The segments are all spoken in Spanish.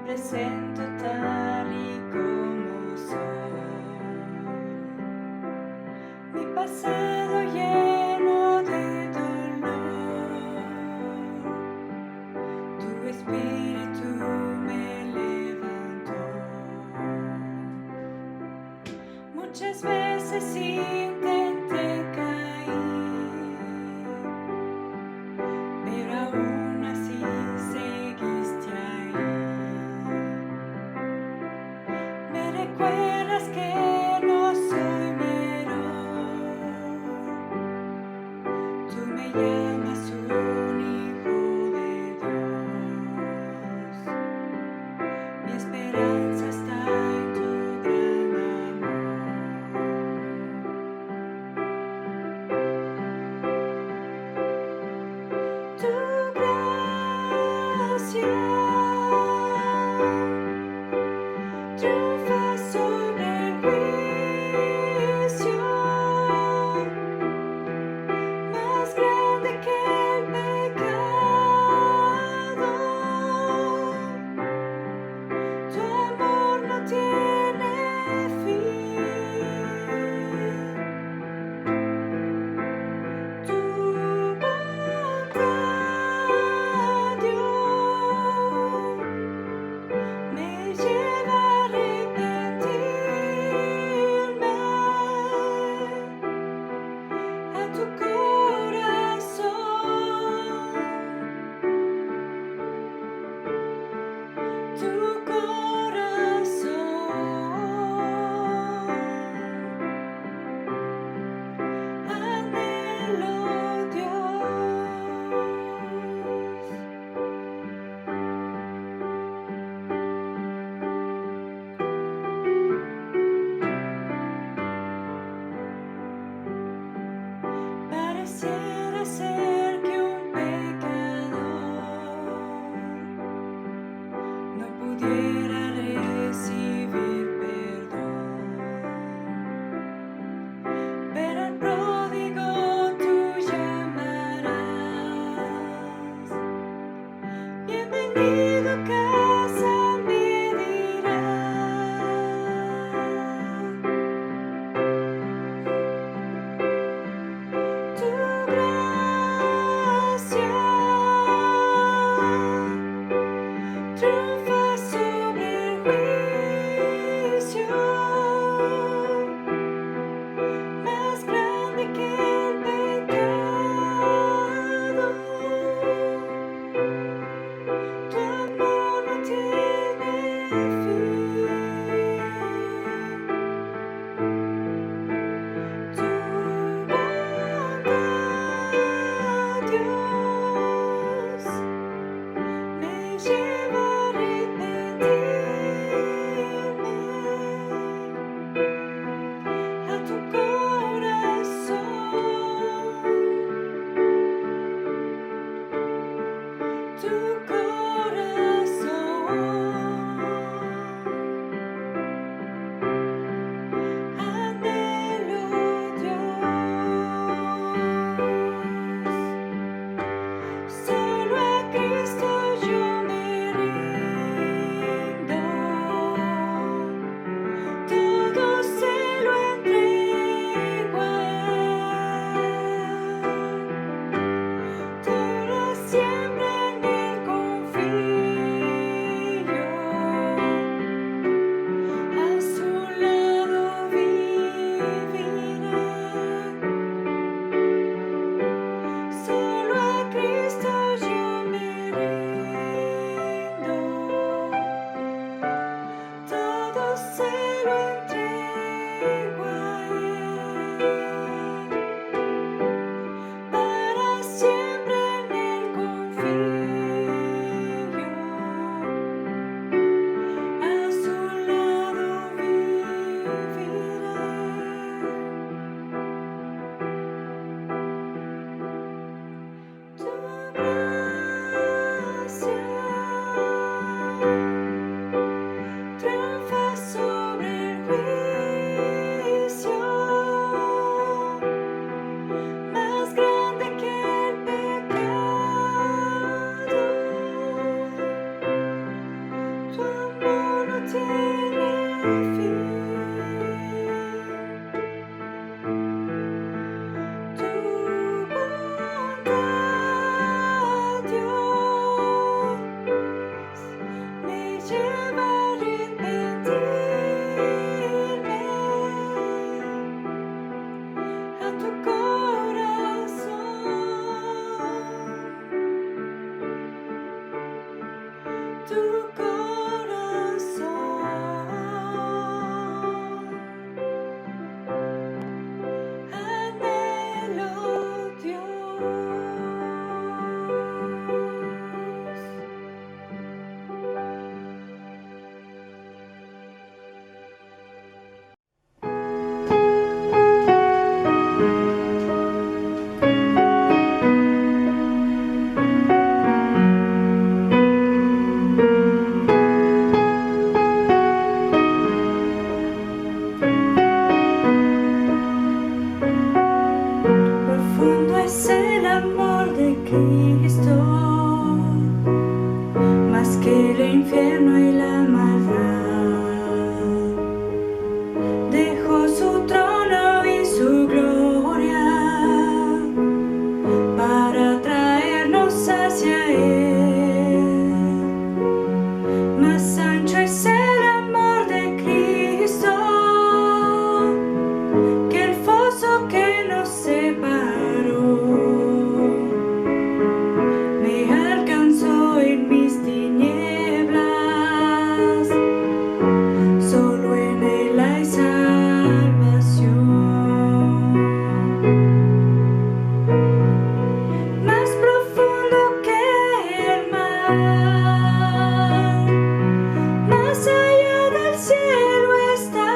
presento tal y como soy. Mi pasado lleno de dolor, tu espíritu me levantó. Muchas veces intenté caer, pero aún así seguiste ahí. Me recuerdas que no soy mi error. Tú me llamas un hijo de Dios. Mi esperanza está en tu gran amor. Tu gracia triunfa sobre el juicio, más grande que el pecado. Tu amor no tiene fin. Tu bondad, Dios, me lleva a arrepentirme, a tu corazón, tu corazón. Anhelo, Dios. Pareciera ser que un pecador no pudiera recibir perdón, pero al pródigo tú llamarás. Bienvenido a casa, me dirás. Tu gracia triunfa sobre el juicio, más grande que el pecado. Tu amor no tiene fin. Tu bondad, Dios, me lleva a arrepentirme, Tu amor no tiene fin. Tu bondad, Dios, me lleva a arrepentirme a tu corazón, tu corazón. Anhelo, Dios. Profundo es el amor de Cristo, más que el infierno y la maldad. Dejó su trono y su gloria para traernos hacia Él. Más ancho es el amor de Cristo que el foso que nos separó. Me alcanzó en mis tinieblas, solo en Él hay salvación. Más profundo que el mar, más allá del cielo está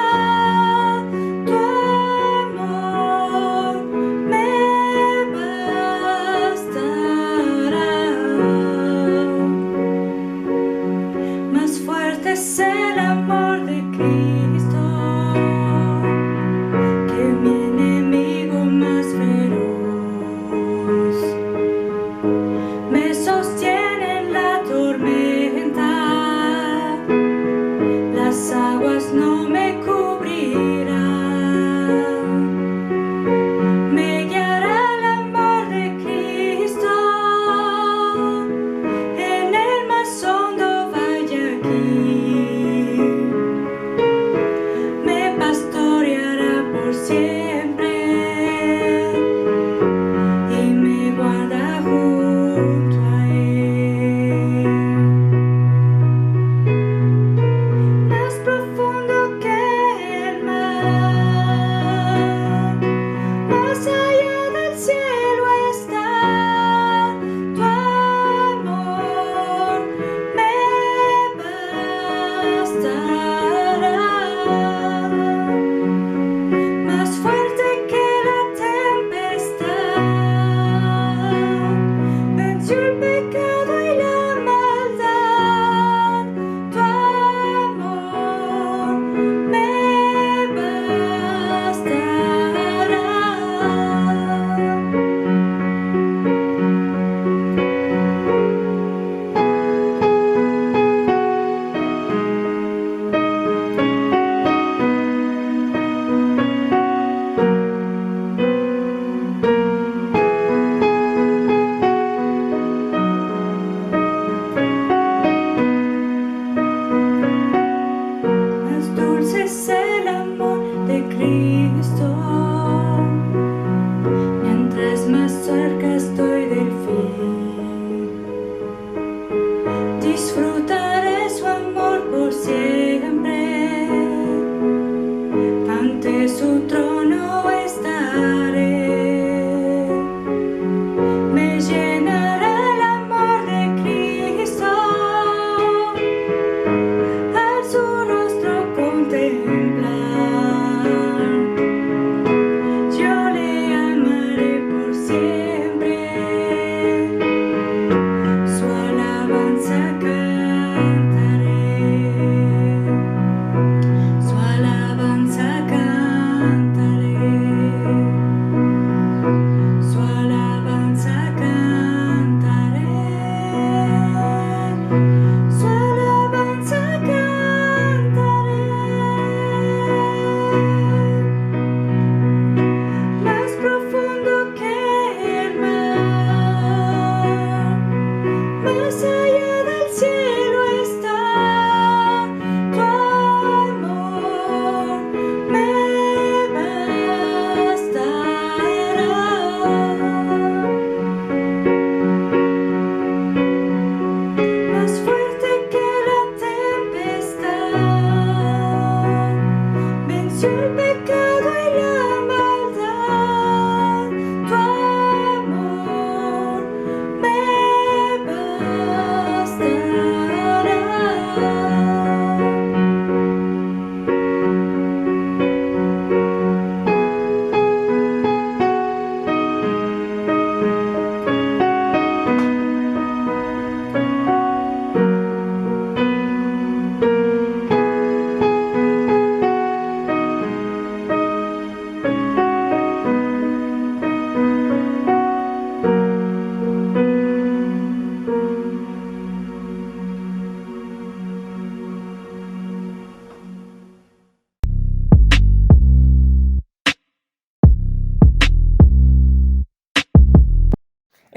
tu amor, me bastará. Más fuerte es el amor de Cristo que mi enemigo más feroz. Me sostiene en la tormenta, las aguas no me cubrirán. Me guiará el amor de Cristo en el más hondo valle aquí.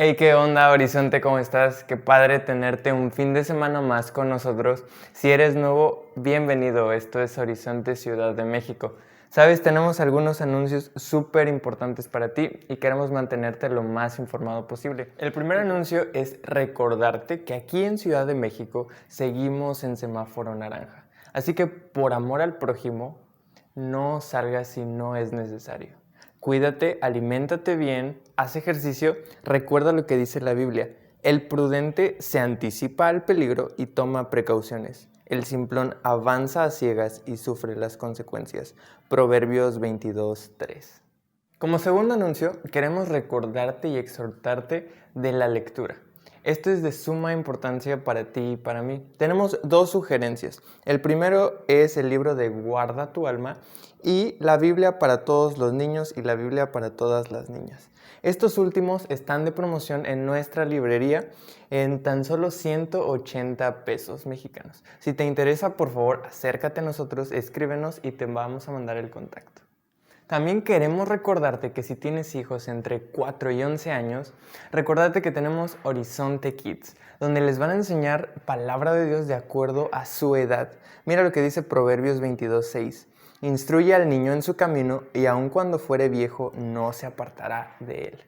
Hey, ¿qué onda, Horizonte? ¿Cómo estás? Qué padre tenerte un fin de semana más con nosotros. Si eres nuevo, bienvenido. Esto es Horizonte Ciudad de México. Sabes, tenemos algunos anuncios súper importantes para ti y queremos mantenerte lo más informado posible. El primer anuncio es recordarte que aquí en Ciudad de México seguimos en semáforo naranja. Así que por amor al prójimo, no salgas si no es necesario. Cuídate, aliméntate bien, haz ejercicio, recuerda lo que dice la Biblia. El prudente se anticipa al peligro y toma precauciones. El simplón avanza a ciegas y sufre las consecuencias. Proverbios 22:3. Como segundo anuncio, queremos recordarte y exhortarte de la lectura. Esto es de suma importancia para ti y para mí. Tenemos dos sugerencias. El primero es el libro de Guarda tu alma y la Biblia para todos los niños y la Biblia para todas las niñas. Estos últimos están de promoción en nuestra librería en tan solo 180 pesos mexicanos. Si te interesa, por favor, acércate a nosotros, escríbenos y te vamos a mandar el contacto. También queremos recordarte que si tienes hijos entre 4 y 11 años, recordate que tenemos Horizonte Kids, donde les van a enseñar palabra de Dios de acuerdo a su edad. Mira lo que dice Proverbios 22:6. Instruye al niño en su camino y aun cuando fuere viejo no se apartará de él.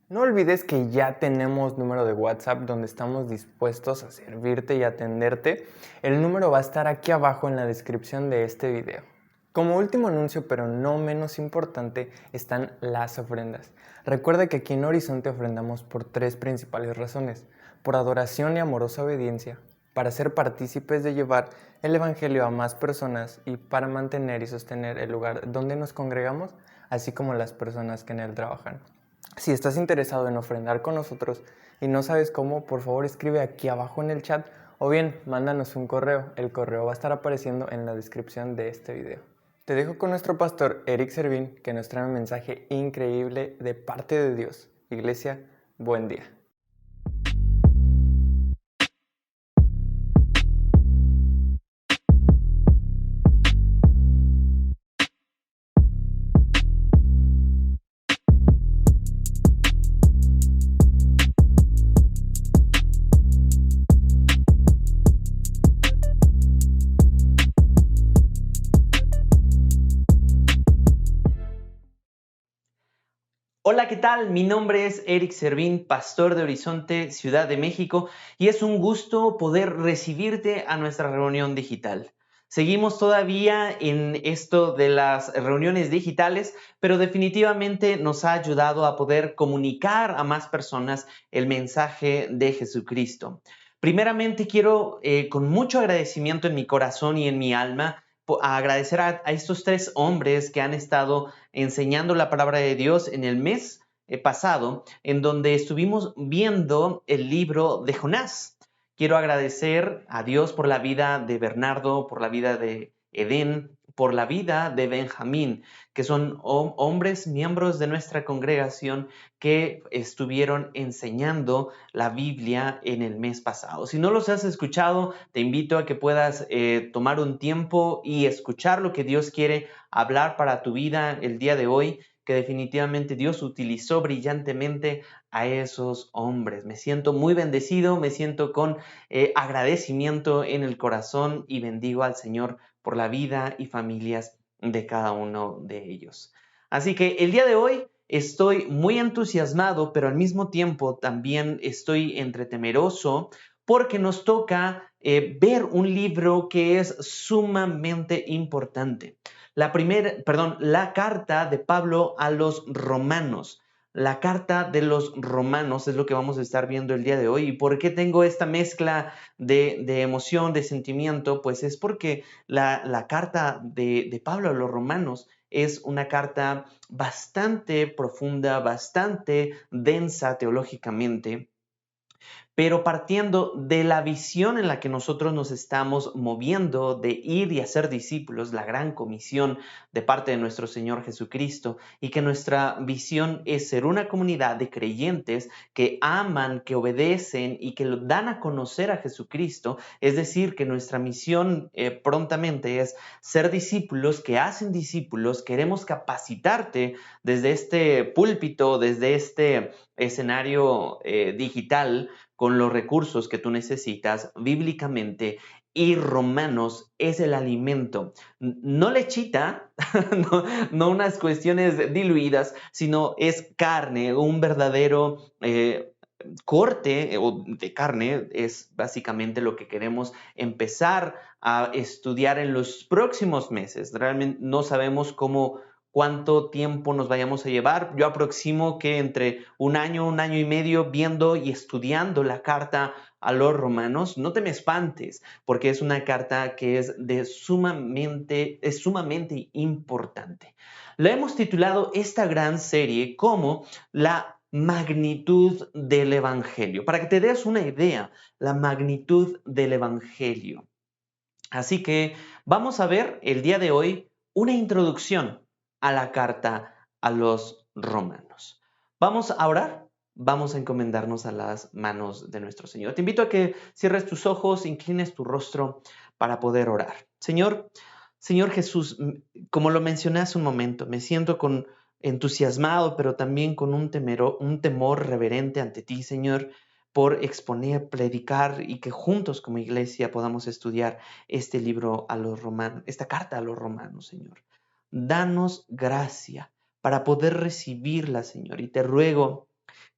No olvides que ya tenemos número de WhatsApp donde estamos dispuestos a servirte y atenderte. El número va a estar aquí abajo en la descripción de este video. Como último anuncio, pero no menos importante, están las ofrendas. Recuerda que aquí en Horizonte ofrendamos por 3 principales razones: por adoración y amorosa obediencia, para ser partícipes de llevar el Evangelio a más personas y para mantener y sostener el lugar donde nos congregamos, así como las personas que en él trabajan. Si estás interesado en ofrendar con nosotros y no sabes cómo, por favor escribe aquí abajo en el chat o bien mándanos un correo. El correo va a estar apareciendo en la descripción de este video. Te dejo con nuestro pastor Eric Servín, que nos trae un mensaje increíble de parte de Dios. Iglesia, buen día. Hola, ¿qué tal? Mi nombre es Eric Servín, pastor de Horizonte, Ciudad de México, y es un gusto poder recibirte a nuestra reunión digital. Seguimos todavía en esto de las reuniones digitales, pero definitivamente nos ha ayudado a poder comunicar a más personas el mensaje de Jesucristo. Primeramente, quiero, con mucho agradecimiento en mi corazón y en mi alma, a agradecer a estos 3 hombres que han estado enseñando la palabra de Dios en el mes pasado, en donde estuvimos viendo el libro de Jonás. Quiero agradecer a Dios por la vida de Bernardo, por la vida de Edén, por la vida de Benjamín, que son hombres miembros de nuestra congregación que estuvieron enseñando la Biblia en el mes pasado. Si no los has escuchado, te invito a que puedas tomar un tiempo y escuchar lo que Dios quiere hablar para tu vida el día de hoy, que definitivamente Dios utilizó brillantemente a esos hombres. Me siento muy bendecido, me siento con agradecimiento en el corazón y bendigo al Señor por la vida y familias de cada uno de ellos. Así que el día de hoy estoy muy entusiasmado, pero al mismo tiempo también estoy entre temeroso porque nos toca ver un libro que es sumamente importante. La carta de Pablo a los romanos. La carta de los romanos es lo que vamos a estar viendo el día de hoy. ¿Y por qué tengo esta mezcla de emoción, de sentimiento? Pues es porque la carta de Pablo a los romanos es una carta bastante profunda, bastante densa teológicamente, pero partiendo de la visión en la que nosotros nos estamos moviendo de ir y hacer discípulos, la gran comisión de parte de nuestro Señor Jesucristo, y que nuestra visión es ser una comunidad de creyentes que aman, que obedecen y que lo dan a conocer a Jesucristo. Es decir, que nuestra misión prontamente es ser discípulos que hacen discípulos. Queremos capacitarte desde este púlpito, desde este escenario digital con los recursos que tú necesitas bíblicamente. Y Romanos es el alimento, no lechita, no unas cuestiones diluidas, sino es carne, un verdadero corte o de carne es básicamente lo que queremos empezar a estudiar en los próximos meses. Realmente no sabemos cuánto tiempo nos vayamos a llevar. Yo aproximo que entre un año y medio viendo y estudiando la carta a los romanos. No te me espantes, porque es una carta que es sumamente importante. La hemos titulado esta gran serie como la magnitud del Evangelio. Para que te des una idea, la magnitud del Evangelio. Así que vamos a ver el día de hoy una introducción a la carta a los romanos. Vamos a orar, vamos a encomendarnos a las manos de nuestro Señor. Te invito a que cierres tus ojos, inclines tu rostro para poder orar. Señor Jesús, como lo mencioné hace un momento, me siento entusiasmado, pero también con un temor reverente ante ti, Señor, por exponer, predicar y que juntos como iglesia podamos estudiar este libro a los romanos, esta carta a los romanos, Señor. Danos gracia para poder recibirla, Señor, y te ruego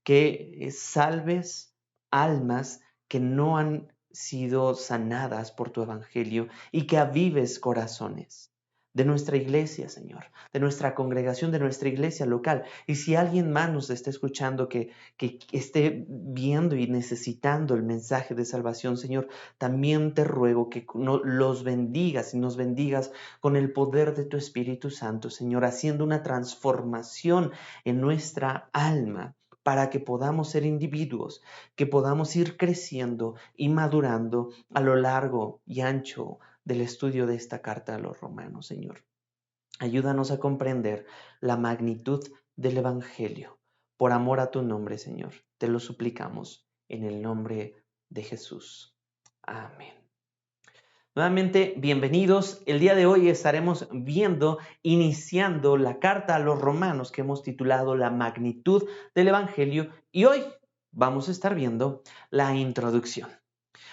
que salves almas que no han sido sanadas por tu evangelio y que avives corazones de nuestra iglesia, Señor, de nuestra congregación, de nuestra iglesia local. Y si alguien más nos está escuchando que esté viendo y necesitando el mensaje de salvación, Señor, también te ruego que los bendigas y nos bendigas con el poder de tu Espíritu Santo, Señor, haciendo una transformación en nuestra alma para que podamos ser individuos, que podamos ir creciendo y madurando a lo largo y ancho del estudio de esta carta a los romanos, Señor. Ayúdanos a comprender la magnitud del Evangelio. Por amor a tu nombre, Señor, te lo suplicamos en el nombre de Jesús. Amén. Nuevamente, bienvenidos. El día de hoy estaremos iniciando la carta a los romanos que hemos titulado La magnitud del Evangelio, y hoy vamos a estar viendo la introducción.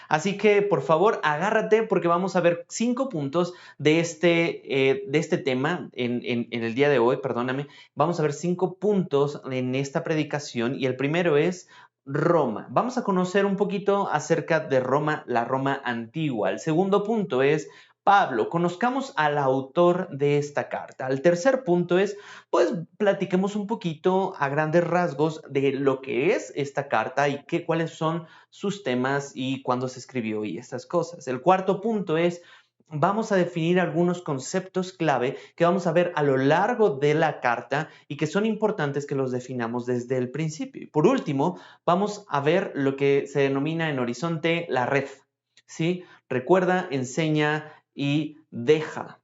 Así que, por favor, agárrate porque vamos a ver 5 puntos de este tema en el día de hoy, perdóname. Vamos a ver 5 puntos en esta predicación y el primero es Roma. Vamos a conocer un poquito acerca de Roma, la Roma antigua. El segundo punto es Pablo, conozcamos al autor de esta carta. El tercer punto es, pues, platiquemos un poquito a grandes rasgos de lo que es esta carta y cuáles son sus temas y cuándo se escribió y estas cosas. El cuarto punto es, vamos a definir algunos conceptos clave que vamos a ver a lo largo de la carta y que son importantes que los definamos desde el principio. Y por último, vamos a ver lo que se denomina en Horizonte la red, ¿sí? Recuerda, enseña y deja.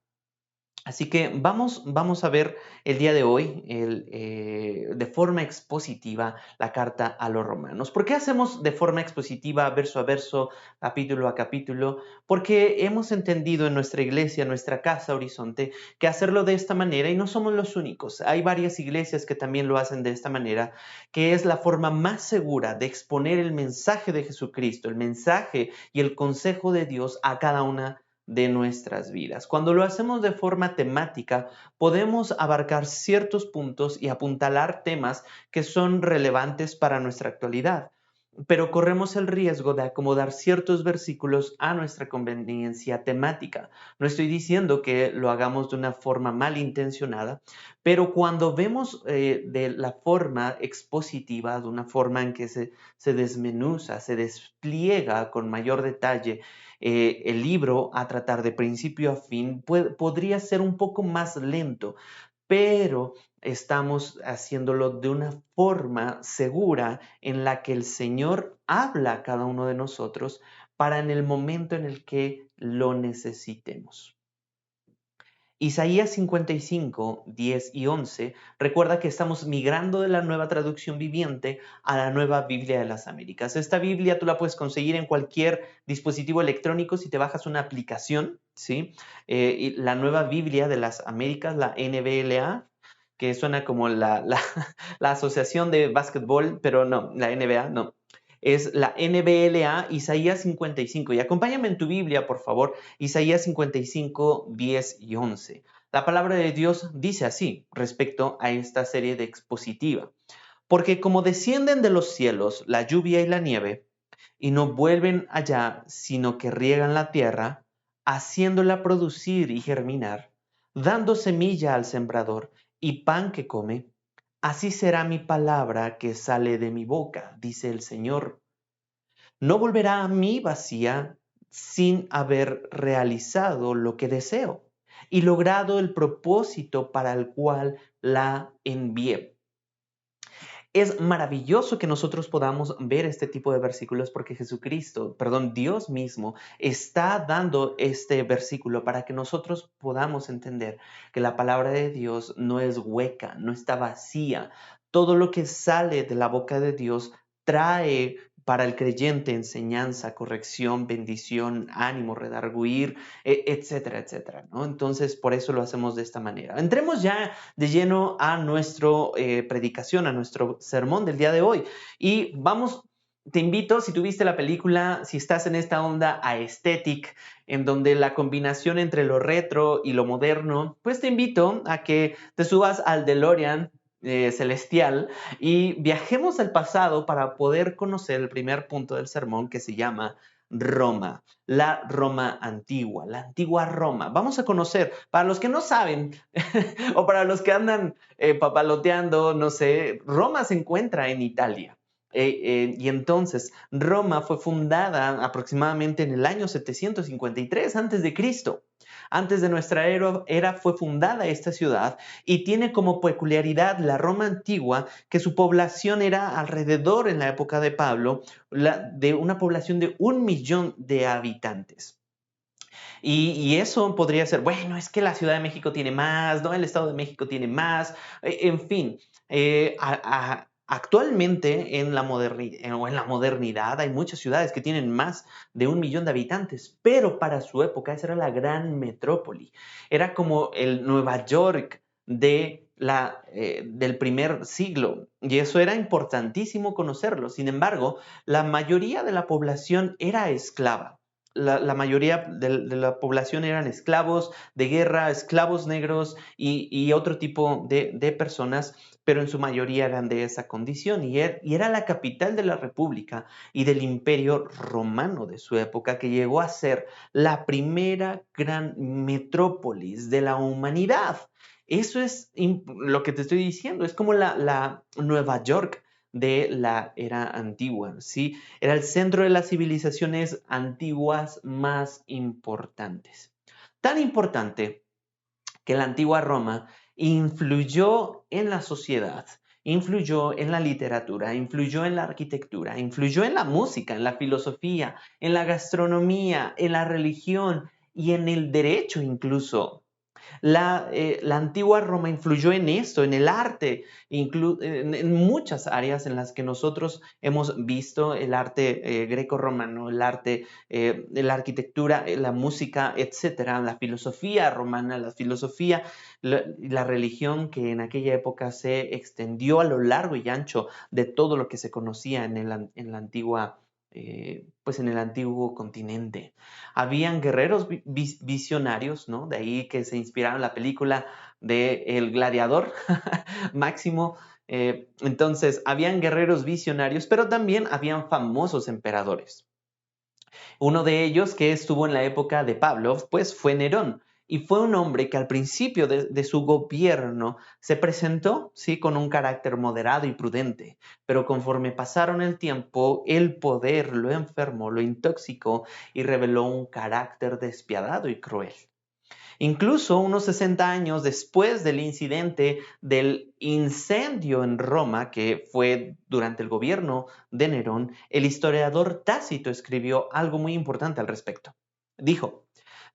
Así que vamos a ver el día de hoy de forma expositiva la carta a los romanos. ¿Por qué hacemos de forma expositiva, verso a verso, capítulo a capítulo? Porque hemos entendido en nuestra iglesia, en nuestra casa Horizonte, que hacerlo de esta manera, y no somos los únicos, hay varias iglesias que también lo hacen de esta manera, que es la forma más segura de exponer el mensaje de Jesucristo, el mensaje y el consejo de Dios a cada una de nuestras vidas. Cuando lo hacemos de forma temática, podemos abarcar ciertos puntos y apuntalar temas que son relevantes para nuestra actualidad, pero corremos el riesgo de acomodar ciertos versículos a nuestra conveniencia temática. No estoy diciendo que lo hagamos de una forma malintencionada, pero cuando vemos de la forma expositiva, de una forma en que se desmenuza, se despliega con mayor detalle el libro a tratar de principio a fin, podría ser un poco más lento, pero estamos haciéndolo de una forma segura en la que el Señor habla a cada uno de nosotros para en el momento en el que lo necesitemos. Isaías 55, 10 y 11, recuerda que estamos migrando de la Nueva Traducción Viviente a la Nueva Biblia de las Américas. Esta Biblia tú la puedes conseguir en cualquier dispositivo electrónico si te bajas una aplicación, ¿sí? La Nueva Biblia de las Américas, la NBLA, que suena como la asociación de básquetbol, pero no, la NBA, no. Es la NBLA, Isaías 55. Y acompáñame en tu Biblia, por favor, Isaías 55, 10 y 11. La palabra de Dios dice así respecto a esta serie de expositiva. Porque como descienden de los cielos la lluvia y la nieve, y no vuelven allá, sino que riegan la tierra, haciéndola producir y germinar, dando semilla al sembrador y pan que come, así será mi palabra que sale de mi boca, dice el Señor. No volverá a mí vacía sin haber realizado lo que deseo y logrado el propósito para el cual la envié. Es maravilloso que nosotros podamos ver este tipo de versículos porque Dios mismo está dando este versículo para que nosotros podamos entender que la palabra de Dios no es hueca, no está vacía. Todo lo que sale de la boca de Dios trae para el creyente enseñanza, corrección, bendición, ánimo, redarguir, etcétera, etcétera, ¿no? Entonces, por eso lo hacemos de esta manera. Entremos ya de lleno a nuestra predicación, a nuestro sermón del día de hoy. Y vamos, te invito, si tú viste la película, si estás en esta onda aesthetic, en donde la combinación entre lo retro y lo moderno, pues te invito a que te subas al DeLorean celestial y viajemos al pasado para poder conocer el primer punto del sermón que se llama Roma, la Roma antigua, la antigua Roma. Vamos a conocer, para los que no saben o para los que andan papaloteando, no sé, Roma se encuentra en Italia. Y entonces Roma fue fundada aproximadamente en el año 753 a.C. Antes de nuestra era fue fundada esta ciudad y tiene como peculiaridad la Roma antigua que su población era alrededor en la época de Pablo de una población de 1 millón de habitantes. Y eso podría ser, bueno, es que la Ciudad de México tiene más, ¿no? El Estado de México tiene más, en fin. Actualmente en la modernidad hay muchas ciudades que tienen más de 1 millón de habitantes, pero para su época esa era la gran metrópoli. Era como el Nueva York del primer siglo y eso era importantísimo conocerlo. Sin embargo, la mayoría de la población era esclava. La mayoría de la población eran esclavos de guerra, esclavos negros y otro tipo de personas, pero en su mayoría eran de esa condición y era la capital de la República y del Imperio Romano de su época, que llegó a ser la primera gran metrópolis de la humanidad. Eso es lo que te estoy diciendo, es como la Nueva York de la era antigua, ¿sí? Era el centro de las civilizaciones antiguas más importantes. Tan importante que la antigua Roma influyó en la sociedad, influyó en la literatura, influyó en la arquitectura, influyó en la música, en la filosofía, en la gastronomía, en la religión y en el derecho incluso. La antigua Roma influyó en esto, en el arte, en muchas áreas en las que nosotros hemos visto el arte greco-romano, el arte, la arquitectura, la música, etcétera, la filosofía romana, la religión que en aquella época se extendió a lo largo y ancho de todo lo que se conocía en la antigua pues en el antiguo continente. Habían guerreros visionarios, ¿no? De ahí que se inspiraron la película de El Gladiador, Máximo. Entonces, habían guerreros visionarios, pero también habían famosos emperadores. Uno de ellos, que estuvo en la época de Pablo, pues fue Nerón. Y fue un hombre que al principio de su gobierno se presentó, sí, con un carácter moderado y prudente, pero conforme pasaron el tiempo, el poder lo enfermó, lo intoxicó y reveló un carácter despiadado y cruel. Incluso unos 60 años después del incidente del incendio en Roma, que fue durante el gobierno de Nerón, el historiador Tácito escribió algo muy importante al respecto. Dijo,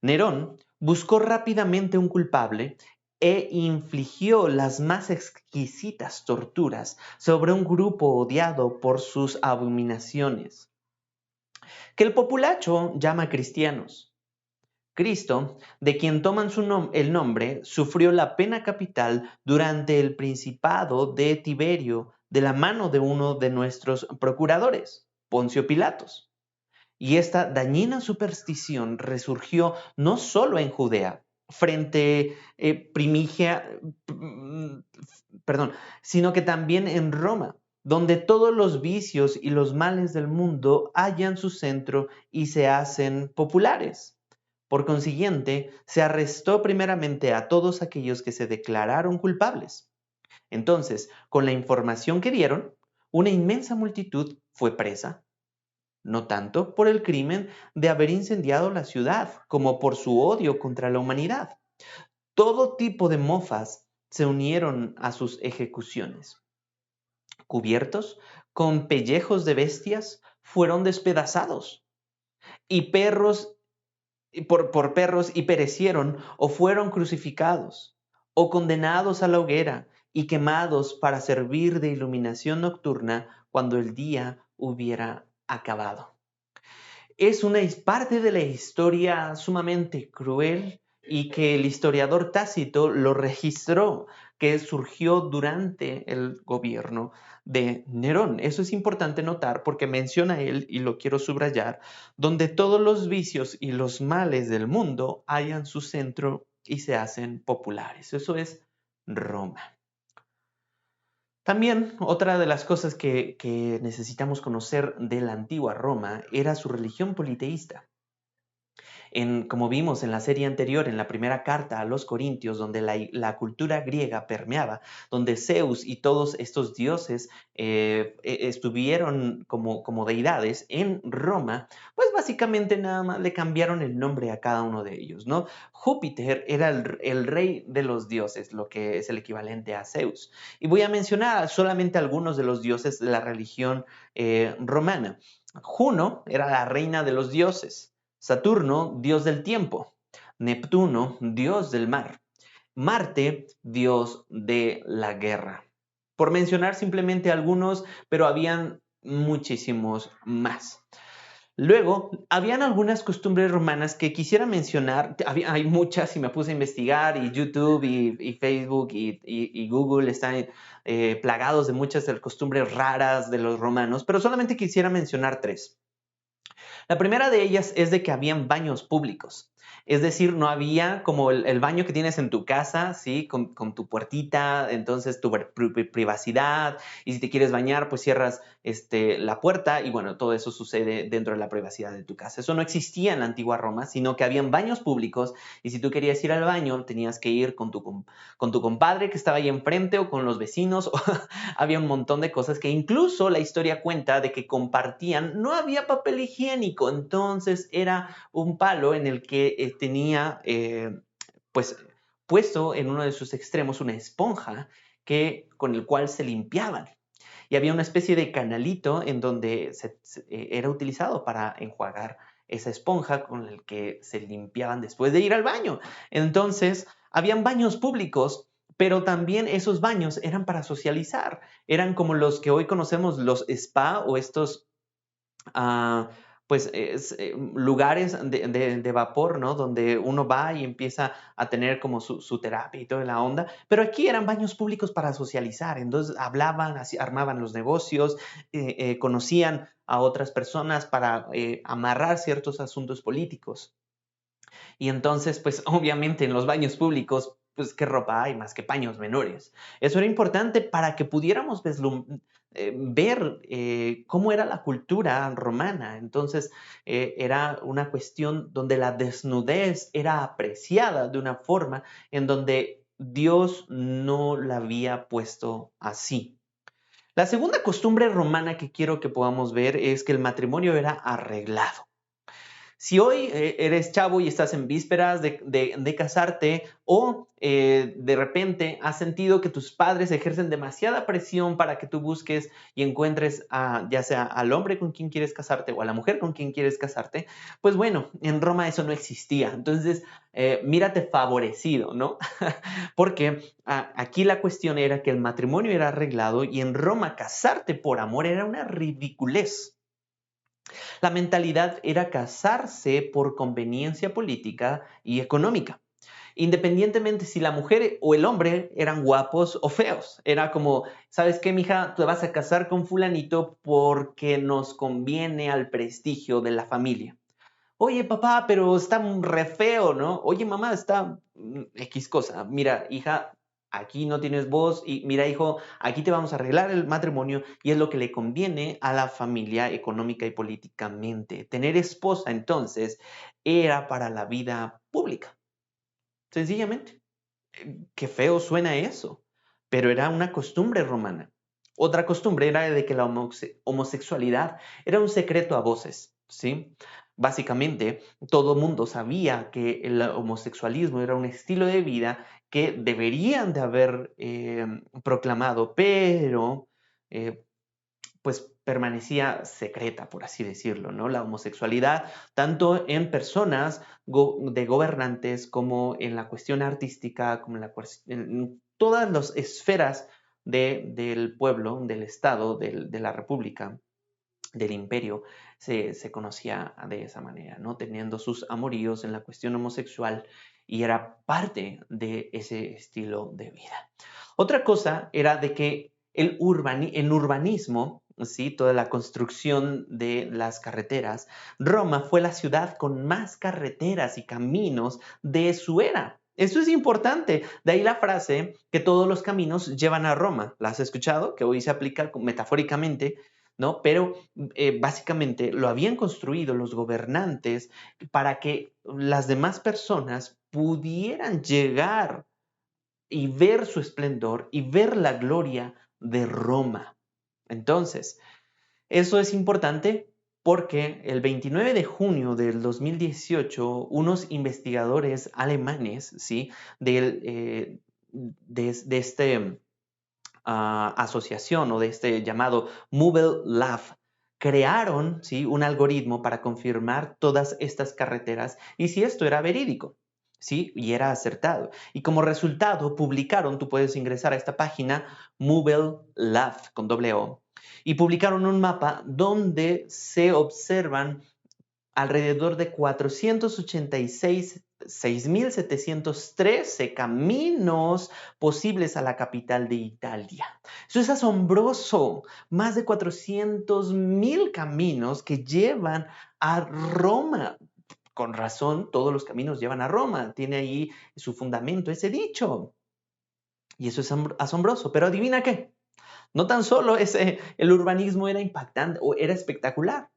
Nerón buscó rápidamente un culpable e infligió las más exquisitas torturas sobre un grupo odiado por sus abominaciones, que el populacho llama cristianos. Cristo, de quien toman el nombre, sufrió la pena capital durante el principado de Tiberio de la mano de uno de nuestros procuradores, Poncio Pilatos. Y esta dañina superstición resurgió no solo en Judea, frente perdón, sino que también en Roma, donde todos los vicios y los males del mundo hallan su centro y se hacen populares. Por consiguiente, se arrestó primeramente a todos aquellos que se declararon culpables. Entonces, con la información que dieron, una inmensa multitud fue presa, no tanto por el crimen de haber incendiado la ciudad, como por su odio contra la humanidad. Todo tipo de mofas se unieron a sus ejecuciones. Cubiertos con pellejos de bestias, fueron despedazados, y perros por perros y perecieron o fueron crucificados o condenados a la hoguera y quemados para servir de iluminación nocturna cuando el día hubiera acabado. Es una parte de la historia sumamente cruel y que el historiador Tácito lo registró, que surgió durante el gobierno de Nerón. Eso es importante notar porque menciona él, y lo quiero subrayar, donde todos los vicios y los males del mundo hallan su centro y se hacen populares. Eso es Roma. También otra de las cosas que necesitamos conocer de la antigua Roma era su religión politeísta. Como vimos en la serie anterior, en la primera carta a los Corintios, donde la cultura griega permeaba, donde Zeus y todos estos dioses estuvieron como deidades en Roma, pues básicamente nada más le cambiaron el nombre a cada uno de ellos, ¿no? Júpiter era el rey de los dioses, lo que es el equivalente a Zeus. Y voy a mencionar solamente algunos de los dioses de la religión romana. Juno era la reina de los dioses. Saturno, dios del tiempo. Neptuno, dios del mar. Marte, dios de la guerra. Por mencionar simplemente algunos, pero habían muchísimos más. Luego, habían algunas costumbres romanas que quisiera mencionar. Hay muchas y me puse a investigar, y YouTube y Facebook y Google están plagados de muchas de las costumbres raras de los romanos, pero solamente quisiera mencionar 3. La primera de ellas es de que habían baños públicos. Es decir, no había como el baño que tienes en tu casa, ¿sí? Con tu puertita, entonces tu privacidad. Y si te quieres bañar, pues cierras la puerta y bueno, todo eso sucede dentro de la privacidad de tu casa. Eso no existía en la antigua Roma, sino que habían baños públicos y si tú querías ir al baño, tenías que ir con tu compadre que estaba ahí enfrente o con los vecinos. Había un montón de cosas que incluso la historia cuenta de que compartían. No había papel higiénico, entonces era un palo en el que tenía pues puesto en uno de sus extremos una esponja con el cual se limpiaban. Y había una especie de canalito en donde era utilizado para enjuagar esa esponja con el que se limpiaban después de ir al baño. Entonces, habían baños públicos, pero también esos baños eran para socializar. Eran como los que hoy conocemos, los spa o estos lugares de vapor, ¿no? Donde uno va y empieza a tener como su terapia y toda la onda. Pero aquí eran baños públicos para socializar. Entonces hablaban, armaban los negocios, conocían a otras personas para amarrar ciertos asuntos políticos. Y entonces, pues obviamente en los baños públicos, pues qué ropa hay más que paños menores. Eso era importante para que pudiéramos ver cómo era la cultura romana. Entonces era una cuestión donde la desnudez era apreciada de una forma en donde Dios no la había puesto así. La segunda costumbre romana que quiero que podamos ver es que el matrimonio era arreglado. Si hoy eres chavo y estás en vísperas de casarte o de repente has sentido que tus padres ejercen demasiada presión para que tú busques y encuentres ya sea al hombre con quien quieres casarte o a la mujer con quien quieres casarte, pues bueno, en Roma eso no existía. Entonces, mírate favorecido, ¿no? Porque aquí la cuestión era que el matrimonio era arreglado y en Roma casarte por amor era una ridiculez. La mentalidad era casarse por conveniencia política y económica, independientemente si la mujer o el hombre eran guapos o feos. Era como, ¿sabes qué, mija? Te vas a casar con fulanito porque nos conviene al prestigio de la familia. Oye, papá, pero está re feo, ¿no? Oye, mamá, está X cosa. Mira, hija, aquí no tienes voz y mira, hijo, aquí te vamos a arreglar el matrimonio y es lo que le conviene a la familia económica y políticamente. Tener esposa, entonces, era para la vida pública, sencillamente. Qué feo suena eso, pero era una costumbre romana. Otra costumbre era de que la homosexualidad era un secreto a voces, ¿sí? Básicamente, todo el mundo sabía que el homosexualismo era un estilo de vida que deberían de haber proclamado, pero eh, pues permanecía secreta, por así decirlo, ¿no? La homosexualidad, tanto en personas de gobernantes como en la cuestión artística, como en todas las esferas del pueblo, del Estado, de la República, del imperio, se conocía de esa manera, ¿no? Teniendo sus amoríos en la cuestión homosexual y era parte de ese estilo de vida. Otra cosa era de que en urbanismo, ¿sí? Toda la construcción de las carreteras, Roma fue la ciudad con más carreteras y caminos de su era. Eso es importante. De ahí la frase que todos los caminos llevan a Roma. ¿La has escuchado? Que hoy se aplica metafóricamente, ¿no? Pero básicamente lo habían construido los gobernantes para que las demás personas pudieran llegar y ver su esplendor y ver la gloria de Roma. Entonces, eso es importante porque el 29 de junio del 2018, unos investigadores alemanes, ¿sí? De este asociación o de este llamado Movil Lab, crearon, ¿sí? Un algoritmo para confirmar todas estas carreteras y si esto era verídico. ¿Sí? Y era acertado. Y como resultado publicaron, tú puedes ingresar a esta página, Movil Lab, con doble O, y publicaron un mapa donde se observan alrededor de 6.713 caminos posibles a la capital de Italia. Eso es asombroso. Más de 400.000 caminos que llevan a Roma. Con razón, todos los caminos llevan a Roma. Tiene ahí su fundamento ese dicho. Y eso es asombroso. Pero adivina qué. No tan solo el urbanismo era impactante o era espectacular.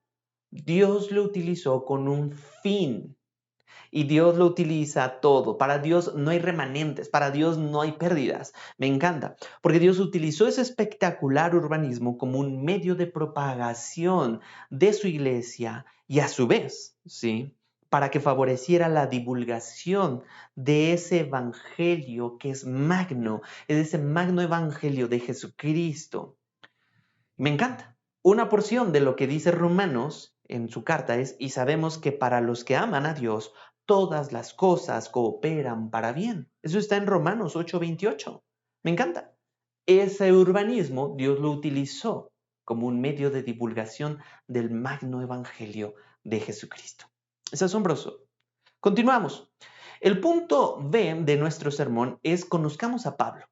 Dios lo utilizó con un fin y Dios lo utiliza todo. Para Dios no hay remanentes, para Dios no hay pérdidas. Me encanta, porque Dios utilizó ese espectacular urbanismo como un medio de propagación de su iglesia y a su vez, ¿sí? Para que favoreciera la divulgación de ese evangelio que es magno, es ese magno evangelio de Jesucristo. Me encanta. Una porción de lo que dice Romanos en su carta es, y sabemos que para los que aman a Dios, todas las cosas cooperan para bien. Eso está en Romanos 8:28. Me encanta. Ese urbanismo Dios lo utilizó como un medio de divulgación del magno evangelio de Jesucristo. Es asombroso. Continuamos. El punto B de nuestro sermón es conozcamos a Pablo.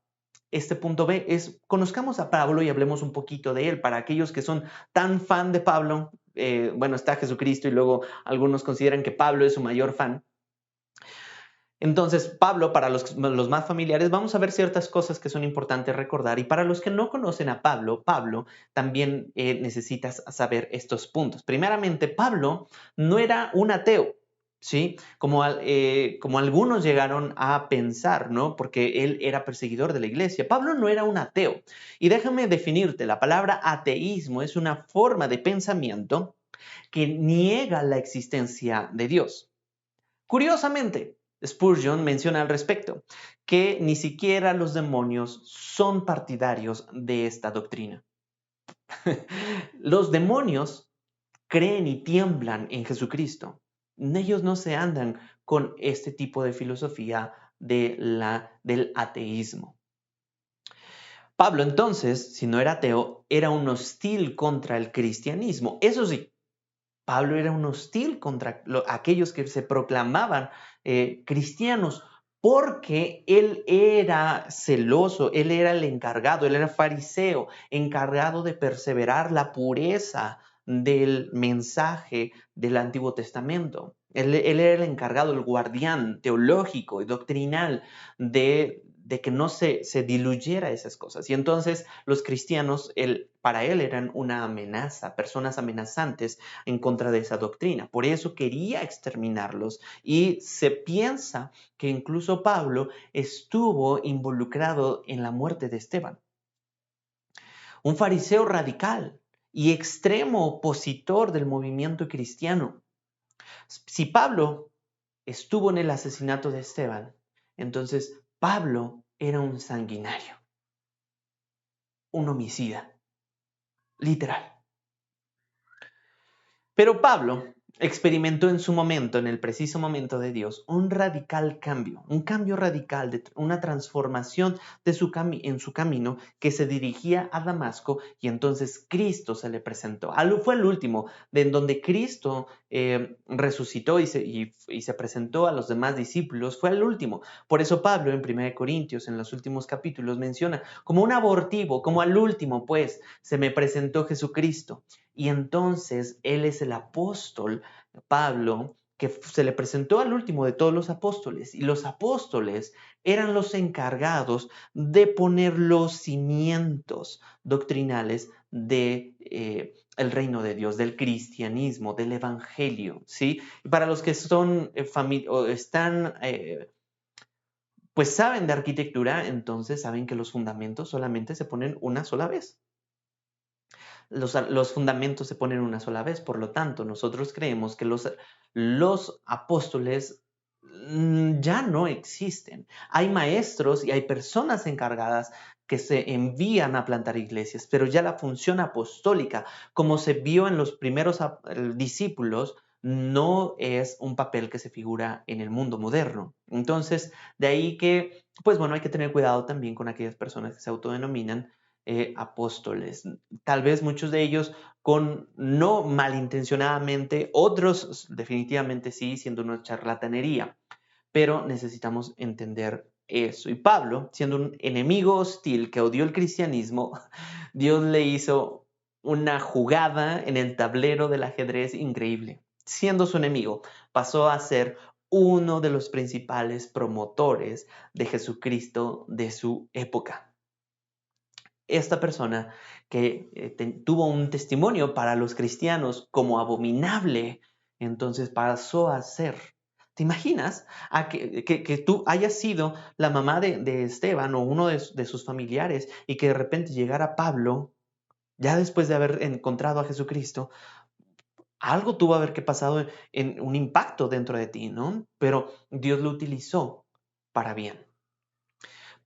Este punto B es, conozcamos a Pablo y hablemos un poquito de él. Para aquellos que son tan fan de Pablo, bueno, está Jesucristo y luego algunos consideran que Pablo es su mayor fan. Entonces, Pablo, para los más familiares, vamos a ver ciertas cosas que son importantes recordar. Y para los que no conocen a Pablo, también necesitas saber estos puntos. Primeramente, Pablo no era un ateo. ¿Sí? Como algunos llegaron a pensar, ¿no? Porque él era perseguidor de la iglesia. Pablo no era un ateo. Y déjame definirte, la palabra ateísmo es una forma de pensamiento que niega la existencia de Dios. Curiosamente, Spurgeon menciona al respecto que ni siquiera los demonios son partidarios de esta doctrina. Los demonios creen y tiemblan en Jesucristo. Ellos no se andan con este tipo de filosofía del ateísmo. Pablo entonces, si no era ateo, era un hostil contra el cristianismo. Eso sí, Pablo era un hostil contra aquellos que se proclamaban cristianos, porque él era celoso, él era el encargado, él era fariseo, encargado de perseverar la pureza del mensaje del Antiguo Testamento. Él era el encargado, el guardián teológico y doctrinal de que no se diluyera esas cosas. Y entonces los cristianos, para él eran una amenaza, personas amenazantes en contra de esa doctrina. Por eso quería exterminarlos. Y se piensa que incluso Pablo estuvo involucrado en la muerte de Esteban. Un fariseo radical y extremo opositor del movimiento cristiano. Si Pablo estuvo en el asesinato de Esteban, entonces Pablo era un sanguinario, un homicida, literal. Pero Pablo experimentó en su momento, en el preciso momento de Dios, un radical cambio, un cambio radical, una transformación en su camino que se dirigía a Damasco, y entonces Cristo se le presentó. Fue el último, en donde Cristo resucitó y se presentó a los demás discípulos, fue el último. Por eso Pablo en 1 Corintios, en los últimos capítulos, menciona como un abortivo, como al último, pues, se me presentó Jesucristo. Y entonces él es el apóstol, Pablo, que se le presentó al último de todos los apóstoles. Y los apóstoles eran los encargados de poner los cimientos doctrinales de el reino de Dios, del cristianismo, del evangelio, ¿sí? Y para los que son pues saben de arquitectura, entonces saben que los fundamentos solamente se ponen una sola vez. Los fundamentos se ponen una sola vez, por lo tanto, nosotros creemos que los apóstoles ya no existen. Hay maestros y hay personas encargadas que se envían a plantar iglesias, pero ya la función apostólica, como se vio en los primeros discípulos, no es un papel que se figura en el mundo moderno. Entonces, de ahí que, pues bueno, hay que tener cuidado también con aquellas personas que se autodenominan apóstoles. Tal vez muchos de ellos no malintencionadamente, otros definitivamente sí, siendo una charlatanería, pero necesitamos entender eso. Y Pablo, siendo un enemigo hostil que odió el cristianismo, Dios le hizo una jugada en el tablero del ajedrez increíble. Siendo su enemigo, pasó a ser uno de los principales promotores de Jesucristo de su época. Esta persona que tuvo un testimonio para los cristianos como abominable, entonces pasó a ser. ¿Te imaginas que tú hayas sido la mamá de Esteban o uno de sus familiares y que de repente llegara Pablo, ya después de haber encontrado a Jesucristo? Algo tuvo que haber pasado en un impacto dentro de ti, ¿no? Pero Dios lo utilizó para bien.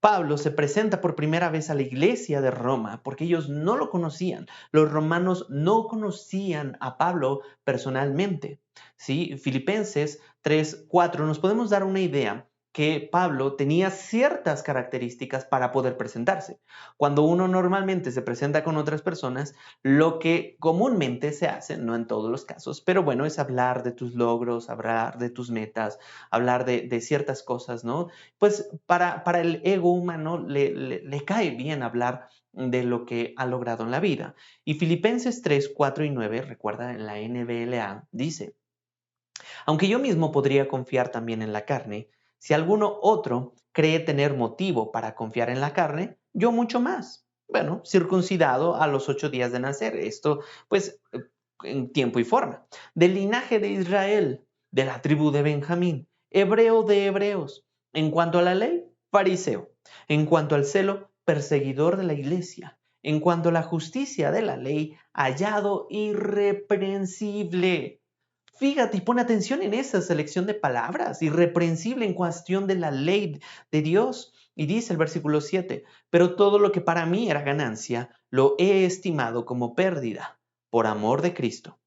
Pablo se presenta por primera vez a la iglesia de Roma porque ellos no lo conocían. Los romanos no conocían a Pablo personalmente. ¿Sí? Filipenses 3:4 nos podemos dar una idea que Pablo tenía ciertas características para poder presentarse. Cuando uno normalmente se presenta con otras personas, lo que comúnmente se hace, no en todos los casos, pero bueno, es hablar de tus logros, hablar de tus metas, hablar de ciertas cosas, ¿no? Pues para el ego humano le cae bien hablar de lo que ha logrado en la vida. Y Filipenses 3:4 y 9, recuerda en la NBLA, dice: aunque yo mismo podría confiar también en la carne, si alguno otro cree tener motivo para confiar en la carne, yo mucho más. Bueno, circuncidado a los 8 días de nacer, esto pues en tiempo y forma. Del linaje de Israel, de la tribu de Benjamín, hebreo de hebreos. En cuanto a la ley, fariseo. En cuanto al celo, perseguidor de la iglesia. En cuanto a la justicia de la ley, hallado irreprensible. Fíjate y pon atención en esa selección de palabras, irreprensible en cuestión de la ley de Dios. Y dice el versículo 7, pero todo lo que para mí era ganancia, lo he estimado como pérdida por amor de Cristo.